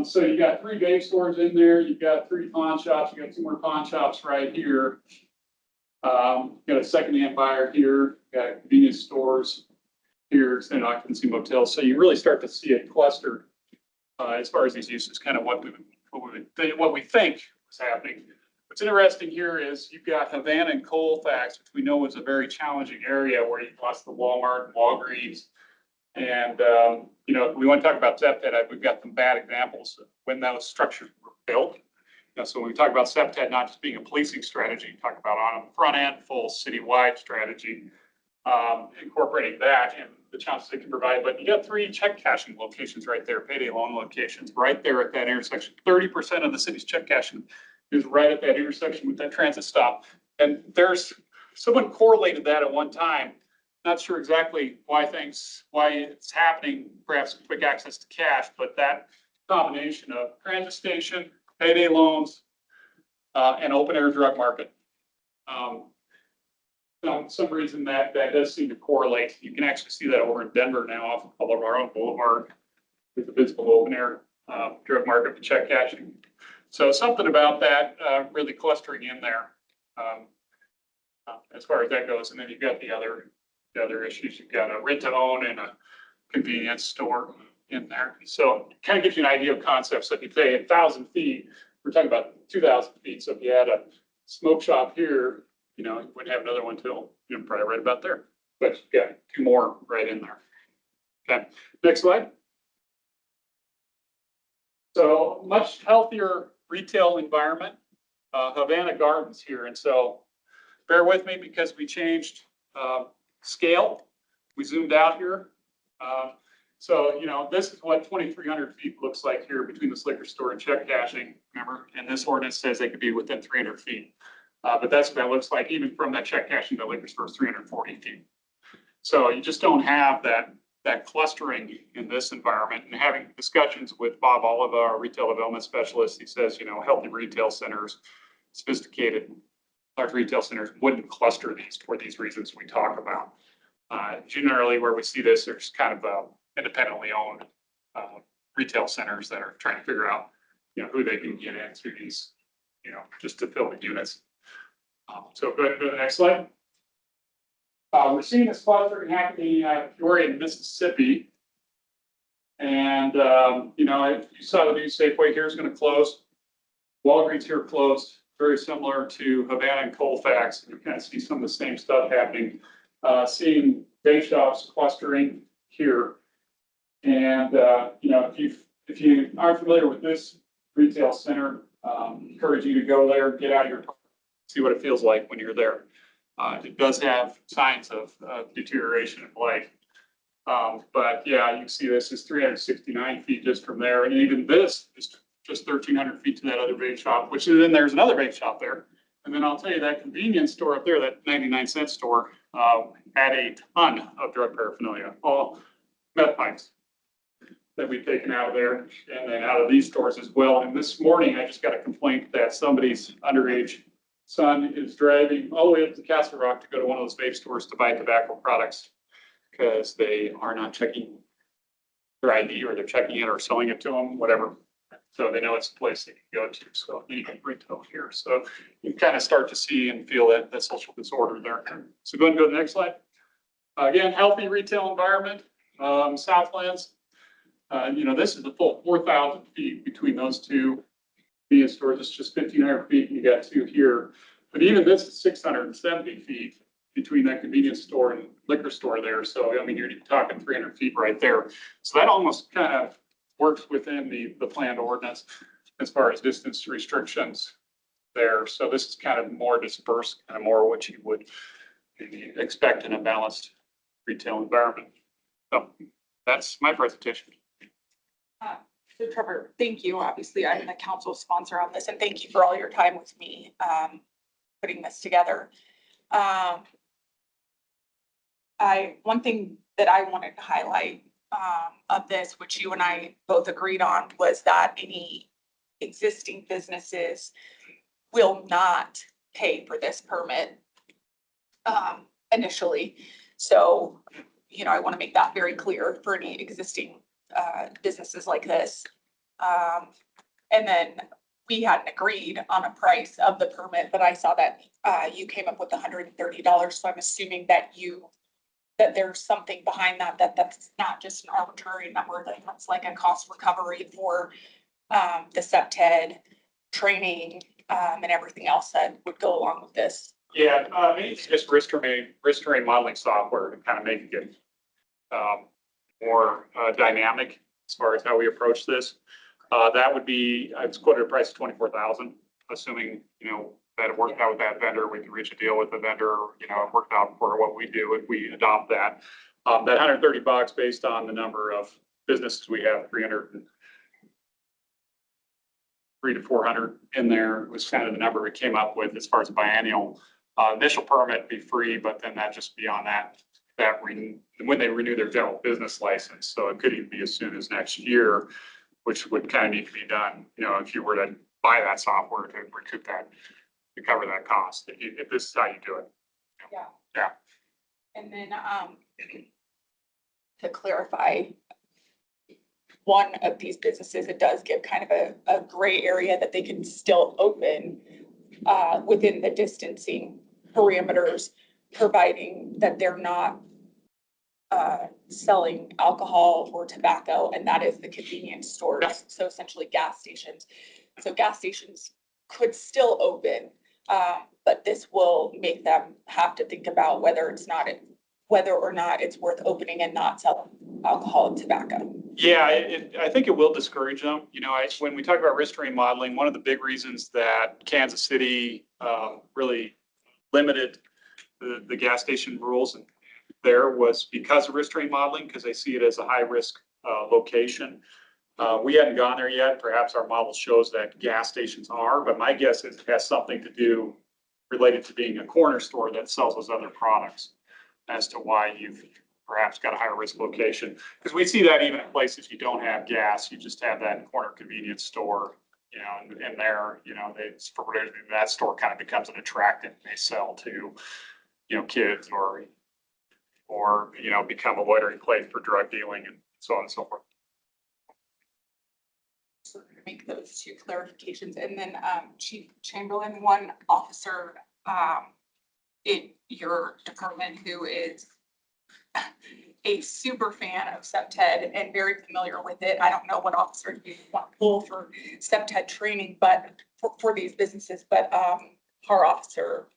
So you got 3 vape stores in there. You've got 3 pawn shops. You got 2 more pawn shops right here. Got a secondhand buyer here. Got convenience stores here, extended occupancy motels. So you really start to see it clustered as far as these uses, kind of what we think was happening. What's interesting here is you've got Havana and Colfax, which we know is a very challenging area where you've lost the Walmart and Walgreens. And, we want to talk about septet. We've got some bad examples of when those structures were built. So when we talk about septet, not just being a policing strategy, talk about on the front end, full citywide strategy, incorporating that and the challenges it can provide. But you got 3 check cashing locations right there, payday loan locations right there at that intersection. 30% of the city's check cashing is right at that intersection with that transit stop. And there's someone correlated that at one time. Not sure exactly why it's happening, perhaps quick access to cash, but that combination of transit station, payday loans, and open air drug market. Some reason that does seem to correlate. You can actually see that over in Denver now off of Colorado Boulevard with the visible open air drug market for check cashing. So something about that really clustering in there as far as that goes. And then you've got the other issues. You've got a rent to own and a convenience store in there. So it kind of gives you an idea of concepts. So if you say 1,000 feet, we're talking about 2,000 feet. So if you had a smoke shop here, you wouldn't have another one till, probably right about there. But you've got 2 more right in there. Okay, next slide. So much healthier retail environment, Havana Gardens here. And so bear with me because we changed scale. We zoomed out here. So, this is what 2,300 feet looks like here between this liquor store and check cashing, remember? And this ordinance says they could be within 300 feet. But that's what that looks like. Even from that check cashing to liquor store is 340 feet. So you just don't have that clustering in this environment. And having discussions with Bob Oliva, our retail development specialist, he says, healthy retail centers, sophisticated large retail centers wouldn't cluster these for these reasons we talk about. Generally, where we see this, there's kind of independently owned retail centers that are trying to figure out, who they can get in through these, just to fill the units. So go ahead and go to the next slide. We're seeing this clustering happening in Peoria, Mississippi. And, if you saw the new Safeway here is going to close. Walgreens here closed, very similar to Havana and Colfax. You kind of see some of the same stuff happening. Seeing vape shops clustering here. And, if you aren't familiar with this retail center, encourage you to go there, get out of your car, see what it feels like when you're there. It does have signs of deterioration of life. But yeah, you can see this is 369 feet just from there. And even this is just 1,300 feet to that other vape shop, which then there's another vape shop there. And then I'll tell you that convenience store up there, that 99-cent store, had a ton of drug paraphernalia, all meth pipes that we've taken out of there and then out of these stores as well. And this morning, I just got a complaint that somebody's underage son is driving all the way up to Castle Rock to go to one of those vape stores to buy tobacco products because they are not checking their ID or they're checking it or selling it to them, whatever. So they know it's a place they can go to. So you can retail here. So you kind of start to see and feel that social disorder there. So go ahead and go to the next slide. Again, healthy retail environment, Southlands. This is the full 4,000 feet between those two convenience stores. It's just 1,500 feet. You got 2 here. But even this is 670 feet between that convenience store and liquor store there. So, you're talking 300 feet right there. So that almost kind of works within the planned ordinance as far as distance restrictions there. So this is kind of more dispersed, kind of more what you would maybe expect in a balanced retail environment. So that's my presentation. So Trevor, thank you. Obviously, I'm the council sponsor on this, and thank you for all your time with me putting this together. One thing that I wanted to highlight of this, which you and I both agreed on, was that any existing businesses will not pay for this permit initially. So, I want to make that very clear for any existing businesses like this. And then we hadn't agreed on a price of the permit, but I saw that you came up with $130. So I'm assuming that there's something behind that's not just an arbitrary number, that's like a cost recovery for the SEPTED training and everything else that would go along with this. Yeah, it's just risk terrain modeling software to kind of make it more dynamic as far as how we approach this. That would be, I was quoted a price of $24,000, assuming, that it worked out with that vendor, we can reach a deal with the vendor, it worked out for what we do if we adopt that. That $130 based on the number of businesses we have, 300 to 400 in there was kind of the number we came up with as far as biennial Initial permit be free, but then that just beyond that when they renew their general business license. So it could even be as soon as next year, which would kind of need to be done, if you were to buy that software to recoup that, to cover that cost, if this is how you do it. Yeah. Yeah. And then, to clarify, one of these businesses, it does give kind of a gray area that they can still open within the distancing parameters, providing that they're not selling alcohol or tobacco, and that is the convenience stores, so essentially gas stations. So gas stations could still open, but this will make them have to think about whether or not it's worth opening and not selling alcohol and tobacco. Yeah, I think it will discourage them. When we talk about risk terrain modeling, one of the big reasons that Kansas City really limited the gas station rules there was because of risk terrain modeling, because they see it as a high risk location. We hadn't gone there yet. Perhaps our model shows that gas stations are, but my guess is it has something to do related to being a corner store that sells those other products as to why you've perhaps got a higher risk location. Because we see that even in places you don't have gas, you just have that corner convenience store, and there, for whatever reason, that store kind of becomes an attractant. They sell to, kids or become a loitering place for drug dealing and so on and so forth. So to make those two clarifications, and then Chief Chamberlain, one officer in your department who is a super fan of SEPTED and very familiar with it. I don't know what officer you want to pull for SEPTED training, but for these businesses, but our officer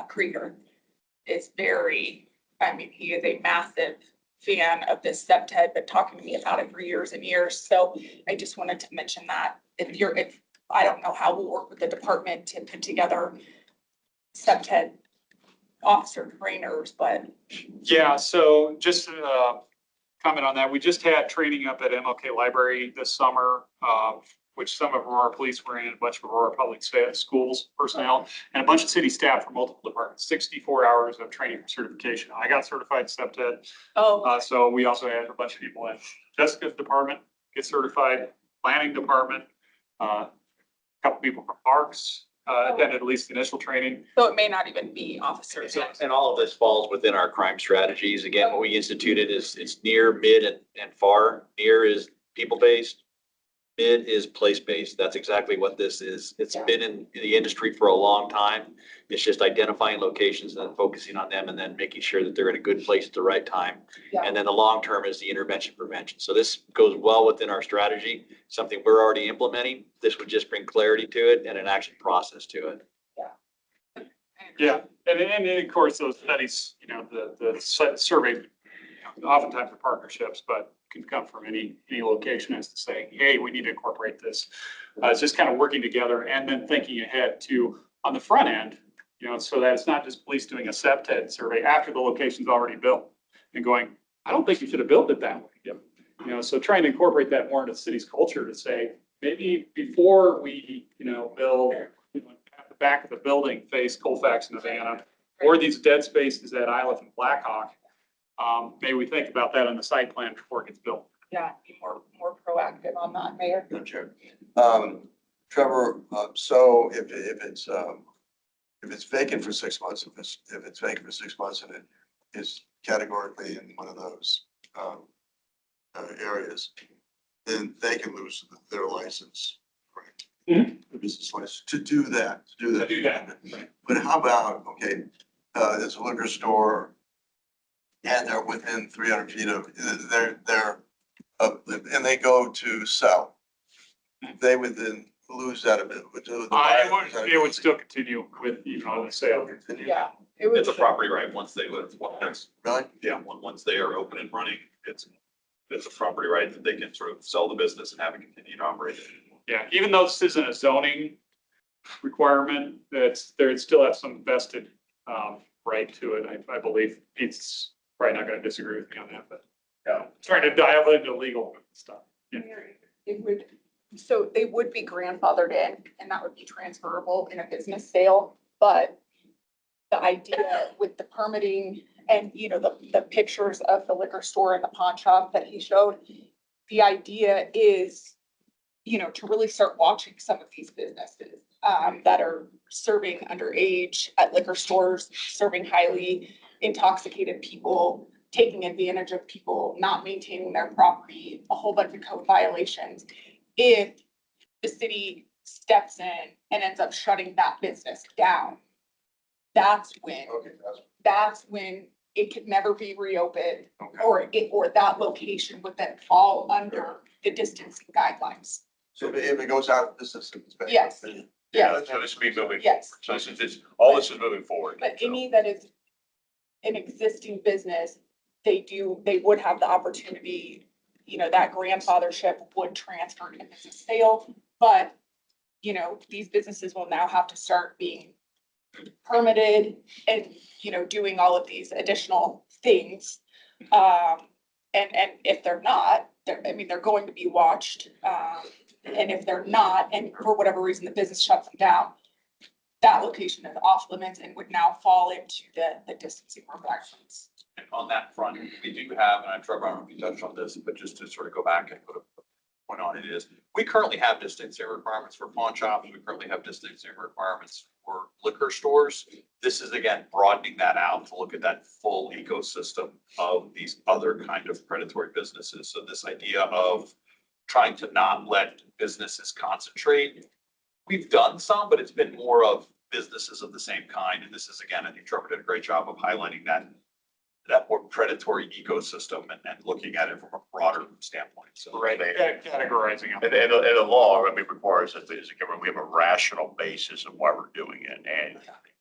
Krieger is he is a massive fan of this SEPTED, been talking to me about it for years and years. So I just wanted to mention that if I don't know how we'll work with the department to put together SEPTED officer trainers, but. Yeah, so just comment on that. We just had training up at MLK Library this summer, which some of Aurora police were in, a bunch of Aurora public schools personnel, and a bunch of city staff from multiple departments, 64 hours of training for certification. I got certified in SEPTED. So we also had a bunch of people in Jessica's department get certified, planning department, a couple people from parks attended at least the initial training. So it may not even be officers. And all of this falls within our crime strategies. Again, what we instituted is it's near, mid, and far. Near is people-based. Mid is place-based. That's exactly what this is. It's been in the industry for a long time. It's just identifying locations and then focusing on them and then making sure that they're in a good place at the right time. Yeah. And then the long term is the intervention prevention. So this goes well within our strategy, something we're already implementing. This would just bring clarity to it and an action process to it. Yeah, and of course, those studies, the survey, oftentimes are partnerships, but can come from any location as to say, hey, we need to incorporate this. It's just kind of working together and then thinking ahead to, on the front end, so that it's not just police doing a SEPTED survey after the location's already built and going, I don't think you should have built it that way. So trying to incorporate that more into the city's culture to say, maybe before we, build, at the back of the building face Colfax and Havana, or these dead spaces at Iliff and Blackhawk, maybe we think about that on the site plan before it gets built. Yeah, be more proactive on that, Mayor. Madam Chair. Trevor, so if it's vacant for 6 months, if it's vacant for 6 months and it is categorically in one of those areas, then they can lose their license, correct? The business license to do that. Right. But how about, okay, there's a liquor store and they're within 300 feet of, and they go to sell. They would then lose that a bit. It would still continue with, the sale. Yeah. It's a property right once they live. Really? Yeah, once they are open and running, it's a property right that they can sort of sell the business and have it continue to operate. Yeah, even though this isn't a zoning requirement, there still have some vested right to it. I believe Pete's probably not going to disagree with me on that, but trying to dial into legal stuff. Yeah. So they would be grandfathered in and that would be transferable in a business sale, but the idea with the permitting and, you know, the pictures of the liquor store and the pawn shop that he showed, the idea is, you know, to really start watching some of these businesses that are serving underage at liquor stores, serving highly intoxicated people, taking advantage of people, not maintaining their property, a whole bunch of code violations. If the city steps in and ends up shutting that business down, that's when, Okay, that's when it could never be reopened, or that location would then fall under the distancing guidelines. so if it goes out of the system, it's better. Yes. Yes, So this will be moving. yes. So this is, all this is moving forward. But So- any that is an existing business, they would have the opportunity, you know, that grandfathership would transfer if it's a sale. But, you know, these businesses will now have to start being permitted and, you know, doing all of these additional things. And if they're not, I mean, they're going to be watched. And if they're not, and for whatever reason, the business shuts them down, that location is off limits and would now fall into the distancing requirements. And on that front, we do have, and I'm Trevor, I don't know if you touched on this, but just to sort of go back and put a point on it is, we currently have distancing requirements for pawn shops. We currently have distancing requirements for liquor stores. This is again, broadening that out to look at that full ecosystem of these other kind of predatory businesses. So this idea of trying to not let businesses concentrate. We've done some, but it's been more of businesses of the same kind. And this is, again, I think Trevor did a great job of highlighting that more predatory ecosystem and looking at it from a broader standpoint. So. Right, categorizing them. And the law, I mean, requires that we have a rational basis of why we're doing it. And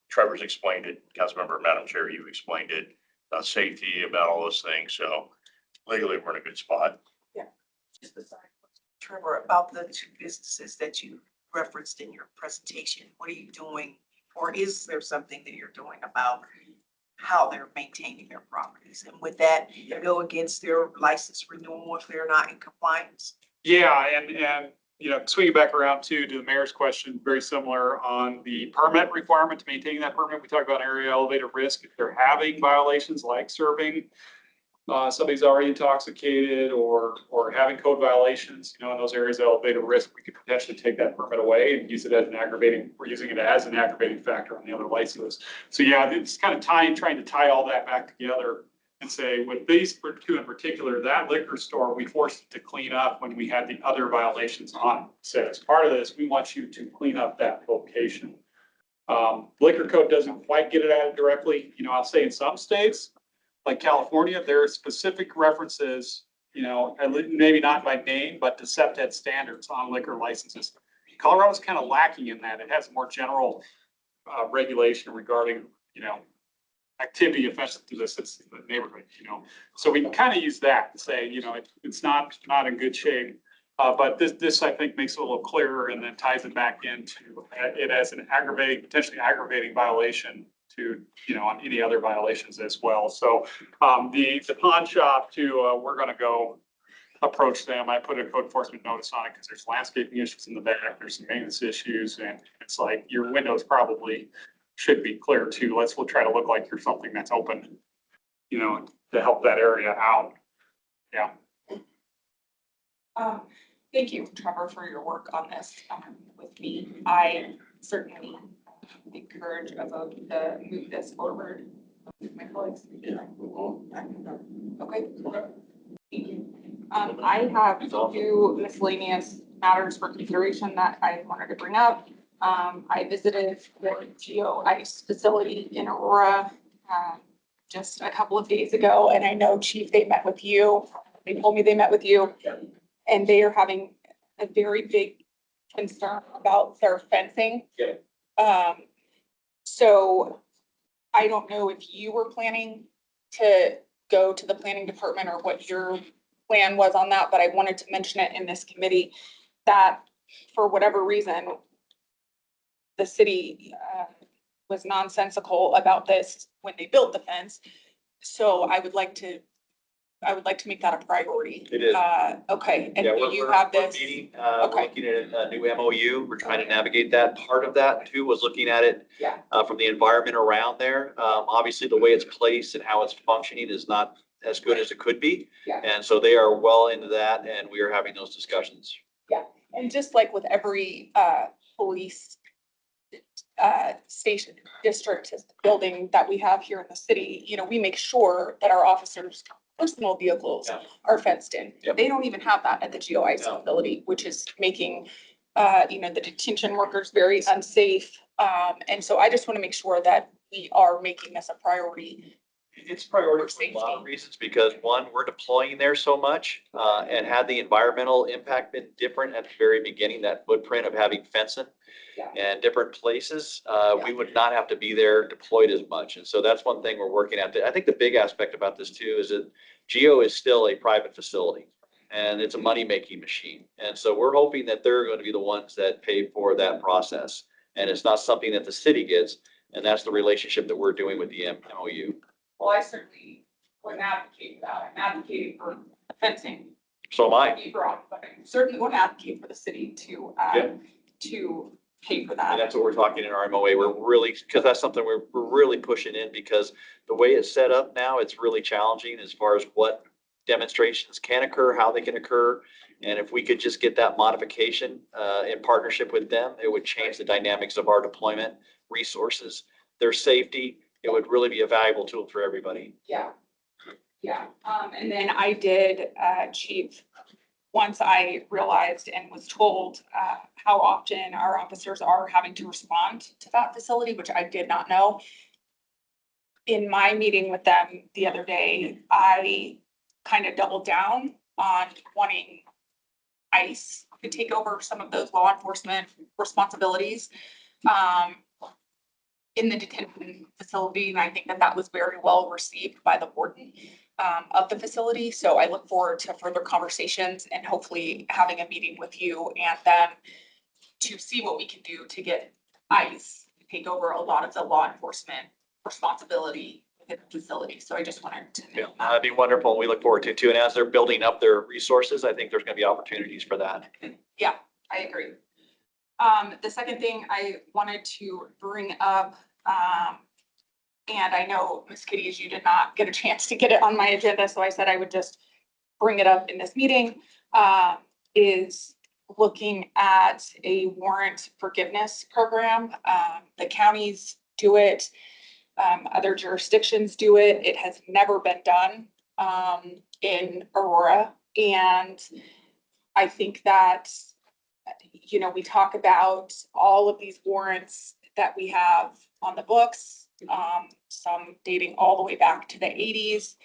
Trevor's explained it, Councilmember, Madam Chair, you explained it, about safety, about all those things. So legally, we're in a good spot. Just a side question, Trevor, about the two businesses that you referenced in your presentation. What are you doing, or is there something that you're doing about how they're maintaining their properties? And would that go against their license renewal if they're not in compliance? Yeah, and, you know, swinging back around to the mayor's question, very similar on the permit requirement to maintaining that permit. We talk about area elevated risk. If they're having violations like serving, somebody's already intoxicated or having code violations, you know, in those areas of elevated risk, we could potentially take that permit away and use it as an aggravating, we're using it as an aggravating factor on the other licenses. So yeah, it's kind of trying to tie all that back together and say with these two in particular, that liquor store, we forced it to clean up when we had the other violations on. So as part of this, we want you to clean up that location. Liquor code doesn't quite get it at it directly. You know, I'll say in some states, like California, there are specific references, you know, maybe not by name, but to SEPTED standards on liquor licenses. Colorado's kind of lacking in that. It has more general regulation regarding, you know, activity offensive to the neighborhood, you know. So we can kind of use that to say, you know, it's not in good shape. But this I think makes it a little clearer and then ties it back into it as an potentially aggravating violation to, you know, on any other violations as well. So the pawn shop too, we're gonna go approach them. I put a code enforcement notice on it because there's landscaping issues in the back, there's some maintenance issues, and it's like your windows probably should be clear too. We'll try to look like you're something that's open, you know, to help that area out. Yeah. Thank you, Trevor, for your work on this with me. I certainly encourage a vote to move this forward with my colleagues. Okay. Thank you. I have two miscellaneous matters for consideration that I wanted to bring up. I visited the Geo Ice facility in Aurora just a couple of days ago, and I know, Chief, they met with you. They told me they met with you, and they are having a very big concern about their fencing. So I don't know if you were planning to go to the planning department or what your plan was on that, but I wanted to mention it in this committee that for whatever reason, the city was nonsensical about this when they built the fence. So I would like to I would like to make that a priority. It is. Okay, and Yeah, do we're, you we're, have we're this? meeting, we're Okay. looking at a new MOU. We're trying to navigate that. Part of that too was looking at it Yeah. from the environment around there. Obviously, the way it's placed and how it's functioning is not as good as it could be. Yeah. And so they are well into that, and we are having those discussions. And just like with every police station, district, building that we have here in the city, you know, we make sure that our officers' personal vehicles Yeah. are fenced in. Yep. They don't even have that at the GOIC No. facility, which is making, you know, the detention workers very unsafe. And so I just want to make sure that we are making this a priority. It's priority for a lot of reasons, because one, we're deploying there so much, and had the environmental impact been different at the very beginning, that footprint of having fencing Yeah. and different places, we would not have to be there deployed as much. And so that's one thing we're working at. I think the big aspect about this too is that GEO is still a private facility and it's a money-making machine. And so we're hoping that they're going to be the ones that pay for that process. And it's not something that the city gets. And that's the relationship that we're doing with the MOU. Well, I certainly wouldn't advocate for that. I'm advocating for fencing. So am I. Be broad, but I certainly wouldn't advocate for the city to pay for And that. that's what we're talking in our MOA. We're really, because that's something we're really pushing in, because the way it's set up now, it's really challenging as far as what demonstrations can occur, how they can occur. And if we could just get that modification in partnership with them, it would change the dynamics of our deployment resources, their safety. It would really be a valuable tool for everybody. Yeah. Yeah. And then I did, chief, once I realized and was told, how often our officers are having to respond to that facility, which I did not know. In my meeting with them the other day, I kind of doubled down on wanting ICE to take over some of those law enforcement responsibilities. In the detention facility, and I think that that was very well received by the warden of the facility. So I look forward to further conversations and hopefully having a meeting with you and them to see what we can do to get ICE to take over a lot of the law enforcement responsibility within the facility. So I just wanted to Yeah, know that. that'd be wonderful. We look forward to it too. And as they're building up their resources, I think there's going to be opportunities for that. Yeah, I agree. The second thing I wanted to bring up, and I know, Ms. Kitties, you did not get a chance to get it on my agenda, so I said I would just bring it up in this meeting, is looking at a warrant forgiveness program. The counties do it, other jurisdictions do it. It has never been done in Aurora. And I think that, you know, we talk about all of these warrants that we have on the books, some dating all the way back to the 80s.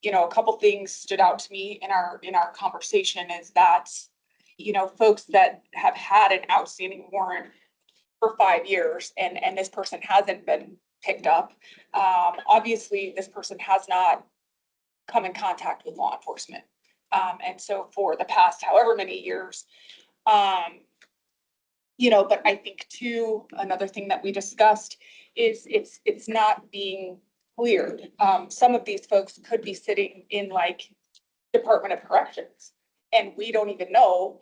You know, a couple things stood out to me in our conversation is that, you know, folks that have had an outstanding warrant for 5 years and this person hasn't been picked up. Obviously, this person has not come in contact with law enforcement. And so for the past however many years, you know, but I think too, another thing that we discussed is it's not being cleared. Some of these folks could be sitting in like Department of Corrections, and we don't even know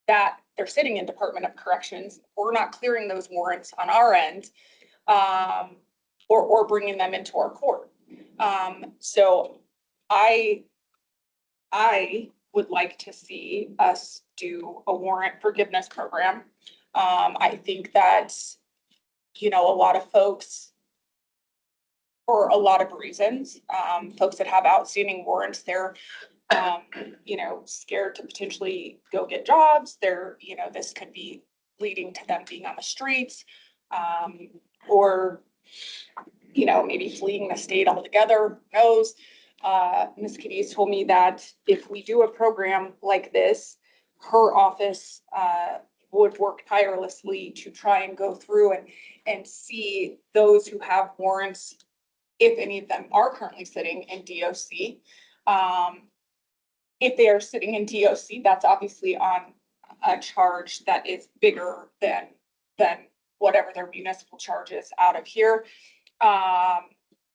that they're sitting in Department of Corrections. We're not clearing those warrants on our end, or bringing them into our court. So I would like to see us do a warrant forgiveness program. I think that, you know, a lot of folks, for a lot of reasons, folks that have outstanding warrants, they're, you know, scared to potentially go get jobs. They're, you know, this could be leading to them being on the streets, or, you know, maybe fleeing the state altogether, who knows? Ms. Kitty's told me that if we do a program like this, her office would work tirelessly to try and go through and see those who have warrants, if any of them are currently sitting in DOC. If they are sitting in DOC, that's obviously on a charge that is bigger than whatever their municipal charge is out of here.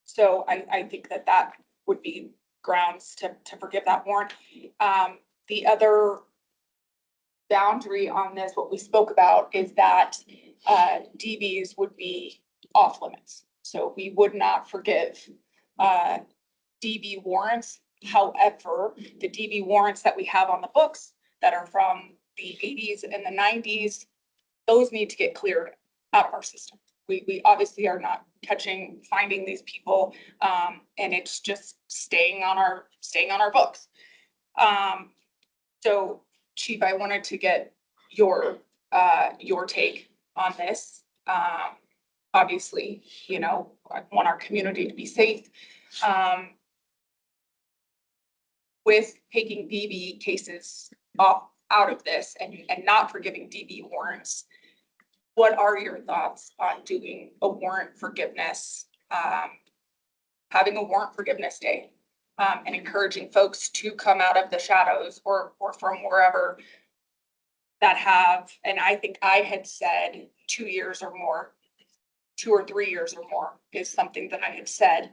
So I think that would be grounds to forgive that warrant. The other boundary on this, what we spoke about, is that DBs would be off limits. So we would not forgive DB warrants. However, the DB warrants that we have on the books that are from the 80s and the 90s, those need to get cleared out of our system. We obviously are not finding these people, and it's just staying on our books. So Chief, I wanted to get your take on this. Obviously, you know, I want our community to be safe. With taking DB cases out of this and not forgiving DB warrants, what are your thoughts on doing a warrant forgiveness, having a warrant forgiveness day, and encouraging folks to come out of the shadows or from wherever that have, and I think I had said 2 years or more, 2 or 3 years or more is something that I had said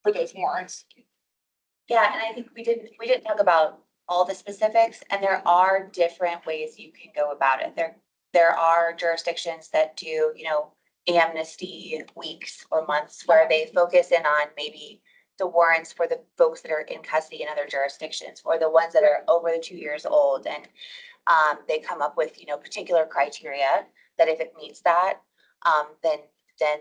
for those warrants. Yeah, and I think we didn't talk about all the specifics, and there are different ways you can go about it. There are jurisdictions that do, you know, amnesty weeks or months where they focus in on maybe the warrants for the folks that are in custody in other jurisdictions, or the ones that are over the 2 years old, and they come up with, you know, particular criteria that if it meets that, then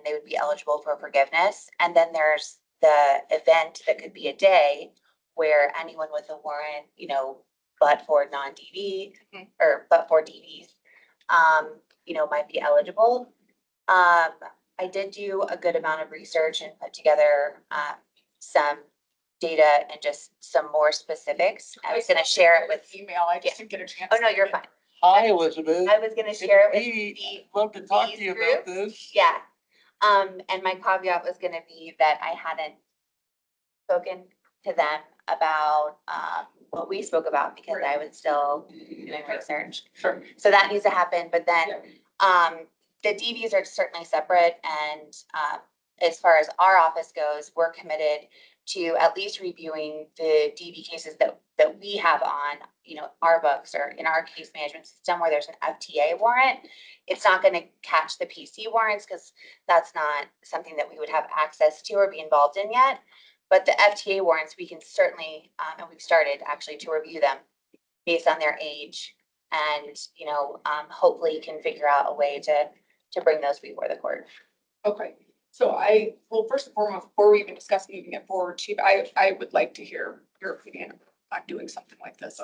they would be eligible for forgiveness. And then there's the event that could be a day where anyone with a warrant, you know, but for non-DV or but for DVs, you know, might be eligible. I did do a good amount of research and put together some data and just some more specifics. I was gonna share it with email. I just didn't get a chance. Oh, no, you're fine. Hi, Elizabeth. I was gonna share it with Me, love to talk to you about this. yeah. And my caveat was gonna be that I hadn't spoken to them about, what we spoke about because I was still doing research. Sure. So that needs to happen, but then, the DVs are certainly separate and, as far as our office goes, we're committed to at least reviewing the DV cases that we have on, you know, our books or in our case management system where there's an FTA warrant. It's not gonna catch the PC warrants because that's not something that we would have access to or be involved in yet. But the FTA warrants, we can certainly, and we've started actually to review them based on their age. And, you know, hopefully can figure out a way to bring those before the court. Okay, so well, first and foremost, before we even discuss moving it forward, Chief, I would like to hear your opinion on doing something like this.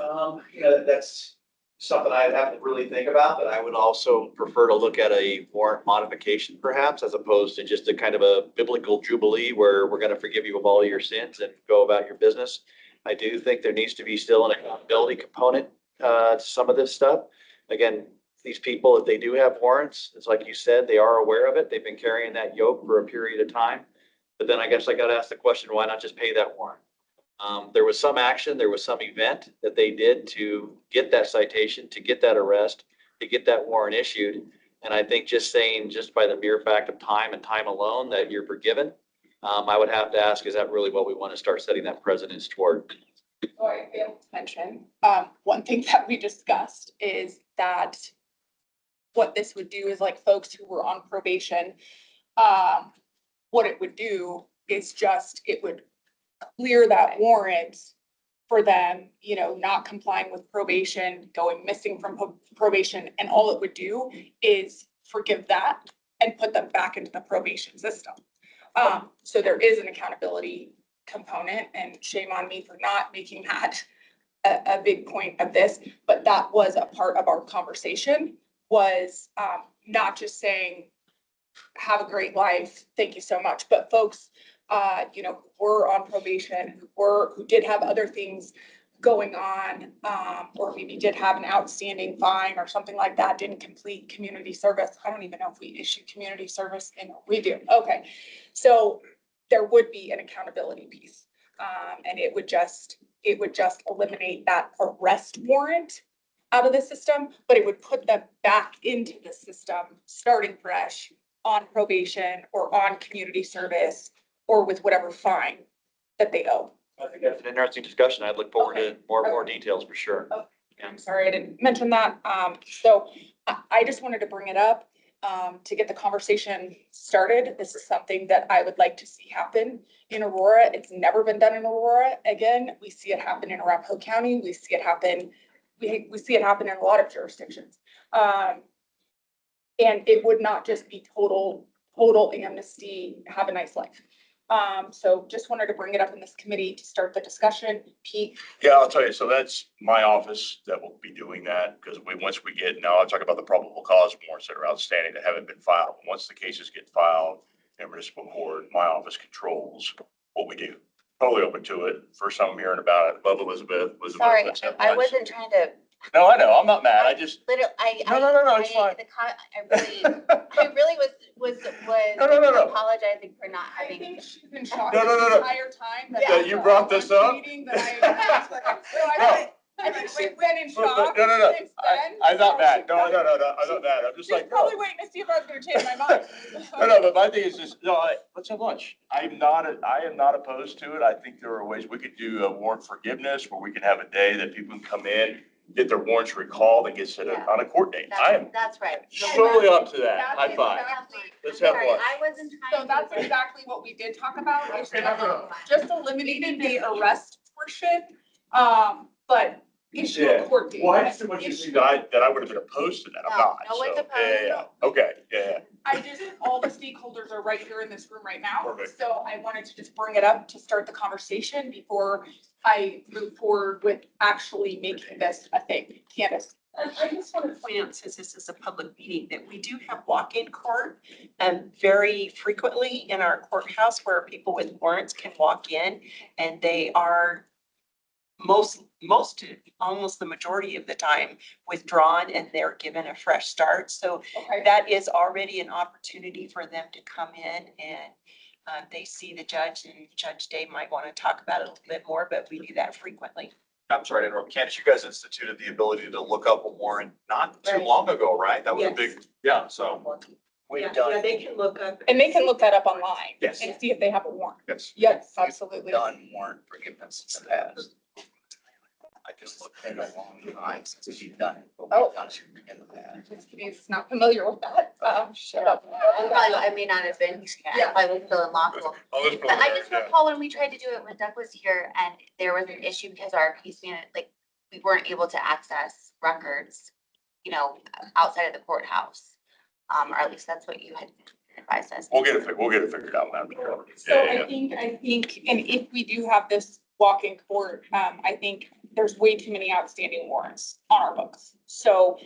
Yeah, that's something I'd have to really think about, but I would also prefer to look at a warrant modification perhaps, as opposed to just a kind of a biblical jubilee where we're gonna forgive you of all your sins and go about your business. I do think there needs to be still an accountability component to some of this stuff. Again, these people, if they do have warrants, it's like you said, they are aware of it. They've been carrying that yoke for a period of time. But then I guess I gotta ask the question, why not just pay that warrant? There was some action, there was some event that they did to get that citation, to get that arrest, to get that warrant issued. And I think just saying, just by the mere fact of time and time alone, that you're forgiven, I would have to ask, is that really what we want to start setting that precedence toward? So I failed to mention, one thing that we discussed is that what this would do is like folks who were on probation, what it would do is just, it would clear that warrant for them, you know, not complying with probation, going missing from probation, and all it would do is forgive that and put them back into the probation system. So there is an accountability component, and shame on me for not making that a big point of this, but that was a part of our conversation, was not just saying, have a great life, thank you so much, but folks, you know, were on probation, who did have other things going on, or maybe did have an outstanding fine or something like that, didn't complete community service. I don't even know if we issue community service, and we do. Okay, so there would be an accountability piece, and it would just eliminate that arrest warrant out of the system, but it would put them back into the system, starting fresh on probation or on community service or with whatever fine that they owe. I think that's an interesting discussion. I'd look forward to more details for sure. I'm sorry, I didn't mention that. So I just wanted to bring it up, to get the conversation started. This is something that I would like to see happen in Aurora. It's never been done in Aurora. Again, we see it happen in Arapahoe County. We see it happen, we see it happen in a lot of jurisdictions. And it would not just be total amnesty, have a nice life. So just wanted to bring it up in this committee to start the discussion. Pete? Yeah, I'll tell you, so that's my office that will be doing that, because once we get, now I'll talk about the probable cause warrants that are outstanding that haven't been filed. Once the cases get filed in municipal court, my office controls what we do. Totally open to it. First time I'm hearing about it. Love Elizabeth. Sorry, let's have I lunch. wasn't trying to, No, I know, I'm not mad. I just, literally, no, it's fine. I really was No. apologizing for not I having. think she's been shocked No. the entire time. Yeah, you brought this up? Meeting that I think we've been in shock No. since then. I'm not mad. No, So I'm not mad. I'm just She's like, no. probably waiting to see if I was gonna change my mind. No, but my thing is just, let's have lunch. I am not opposed to it. I think there are ways we could do a warrant forgiveness where we can have a day that people can come in, get their warrants recalled and get set up on a court date. I am That's right. totally up to that. That's High five. exactly- Let's have Sorry, lunch. I wasn't So trying that's to. exactly what we did talk about, is Yeah. just eliminating the arrest portion, but issue a court date. Well, I just didn't want you to see that I would have been opposed to that. I'm No, not. no one's So, opposed. Yeah. Okay, yeah. I just, all the stakeholders are right here in this room right now. Perfect. So I wanted to just bring it up to start the conversation before I move forward with actually making this a thing. Candace? I just want to point out, since this is a public meeting, that we do have walk-in court very frequently in our courthouse where people with warrants can walk in, and they are almost the majority of the time withdrawn, and they're given a fresh start. So Okay. that is already an opportunity for them to come in and they see the judge, and Judge Day might want to talk about it a little bit more, but we do that frequently. I'm sorry to interrupt. Candace, you guys instituted the ability to look up a warrant not too Right. long ago, right? That was a Yes. big, yeah, so. Yeah, they can look up. And they can look that up online. Yes. And see if they have a warrant. Yes. Yes, absolutely. Done warrant forgiveness in the past. I just looked at a long time since we've done it. but we've Oh. done it in the past. He's not familiar with that. Shut up. I may not have been, Yeah. I was still in law school. Oh, this But I just yeah. recall when we tried to do it when Doug was here and there was an issue because our case manager, like, we weren't able to access records, outside of the courthouse. Or at least that's what you had advised us. We'll get it figured out, man. So Yeah. I think, and if we do have this walk-in court, I think there's way too many outstanding warrants on our books. So,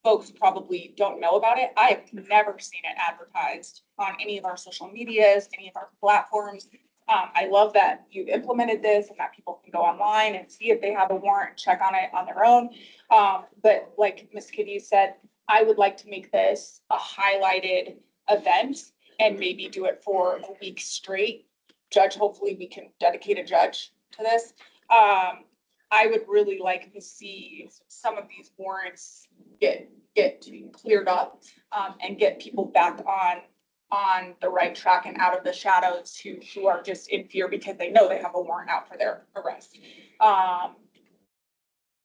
folks probably don't know about it. I have never seen it advertised on any of our social medias, any of our platforms. I love that you've implemented this and that people can go online and see if they have a warrant, check on it on their own. But like Ms. Kitty said, I would like to make this a highlighted event and maybe do it for a week straight. Judge, hopefully we can dedicate a judge to this. I would really like to see some of these warrants get cleared up, and get people back on the right track and out of the shadows who are just in fear because they know they have a warrant out for their arrest.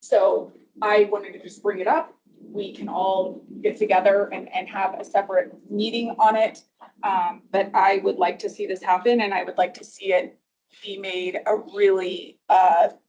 So I wanted to just bring it up. We can all get together and have a separate meeting on it. But I would like to see this happen, and I would like to see it be made a really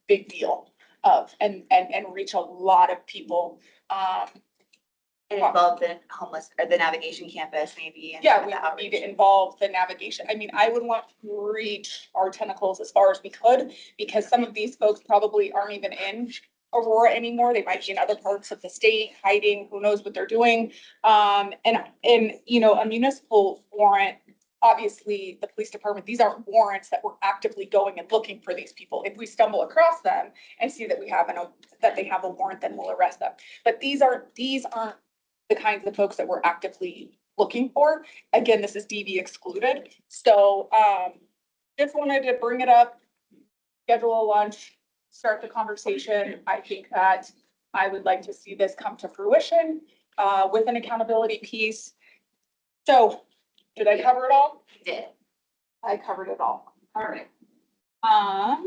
big deal of and reach a lot of people. And involve the homeless or the navigation campus maybe. And Yeah, we the would need outreach. to involve the navigation. I mean, I would want to reach our tentacles as far as we could, because some of these folks probably aren't even in Aurora anymore. They might be in other parts of the state hiding, who knows what they're doing. And a municipal warrant, obviously, the police department, these aren't warrants that we're actively going and looking for these people. If we stumble across them and see that that they have a warrant, then we'll arrest them. But these aren't the kinds of folks that we're actively looking for. Again, this is DV excluded. So, just wanted to bring it up, schedule a lunch, start the conversation. I think that I would like to see this come to fruition, with an accountability piece. So, did I cover it all? You did. I covered it all. All right. I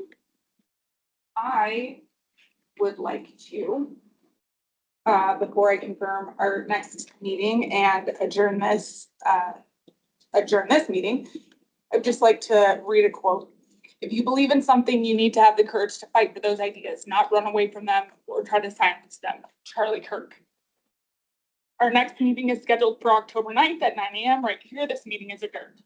would like to, before I confirm our next meeting and adjourn this meeting, I'd just like to read a quote. If you believe in something, you need to have the courage to fight for those ideas, not run away from them or try to silence them. Charlie Kirk. Our next meeting is scheduled for October 9th at 9 a.m. right here. This meeting is adjourned.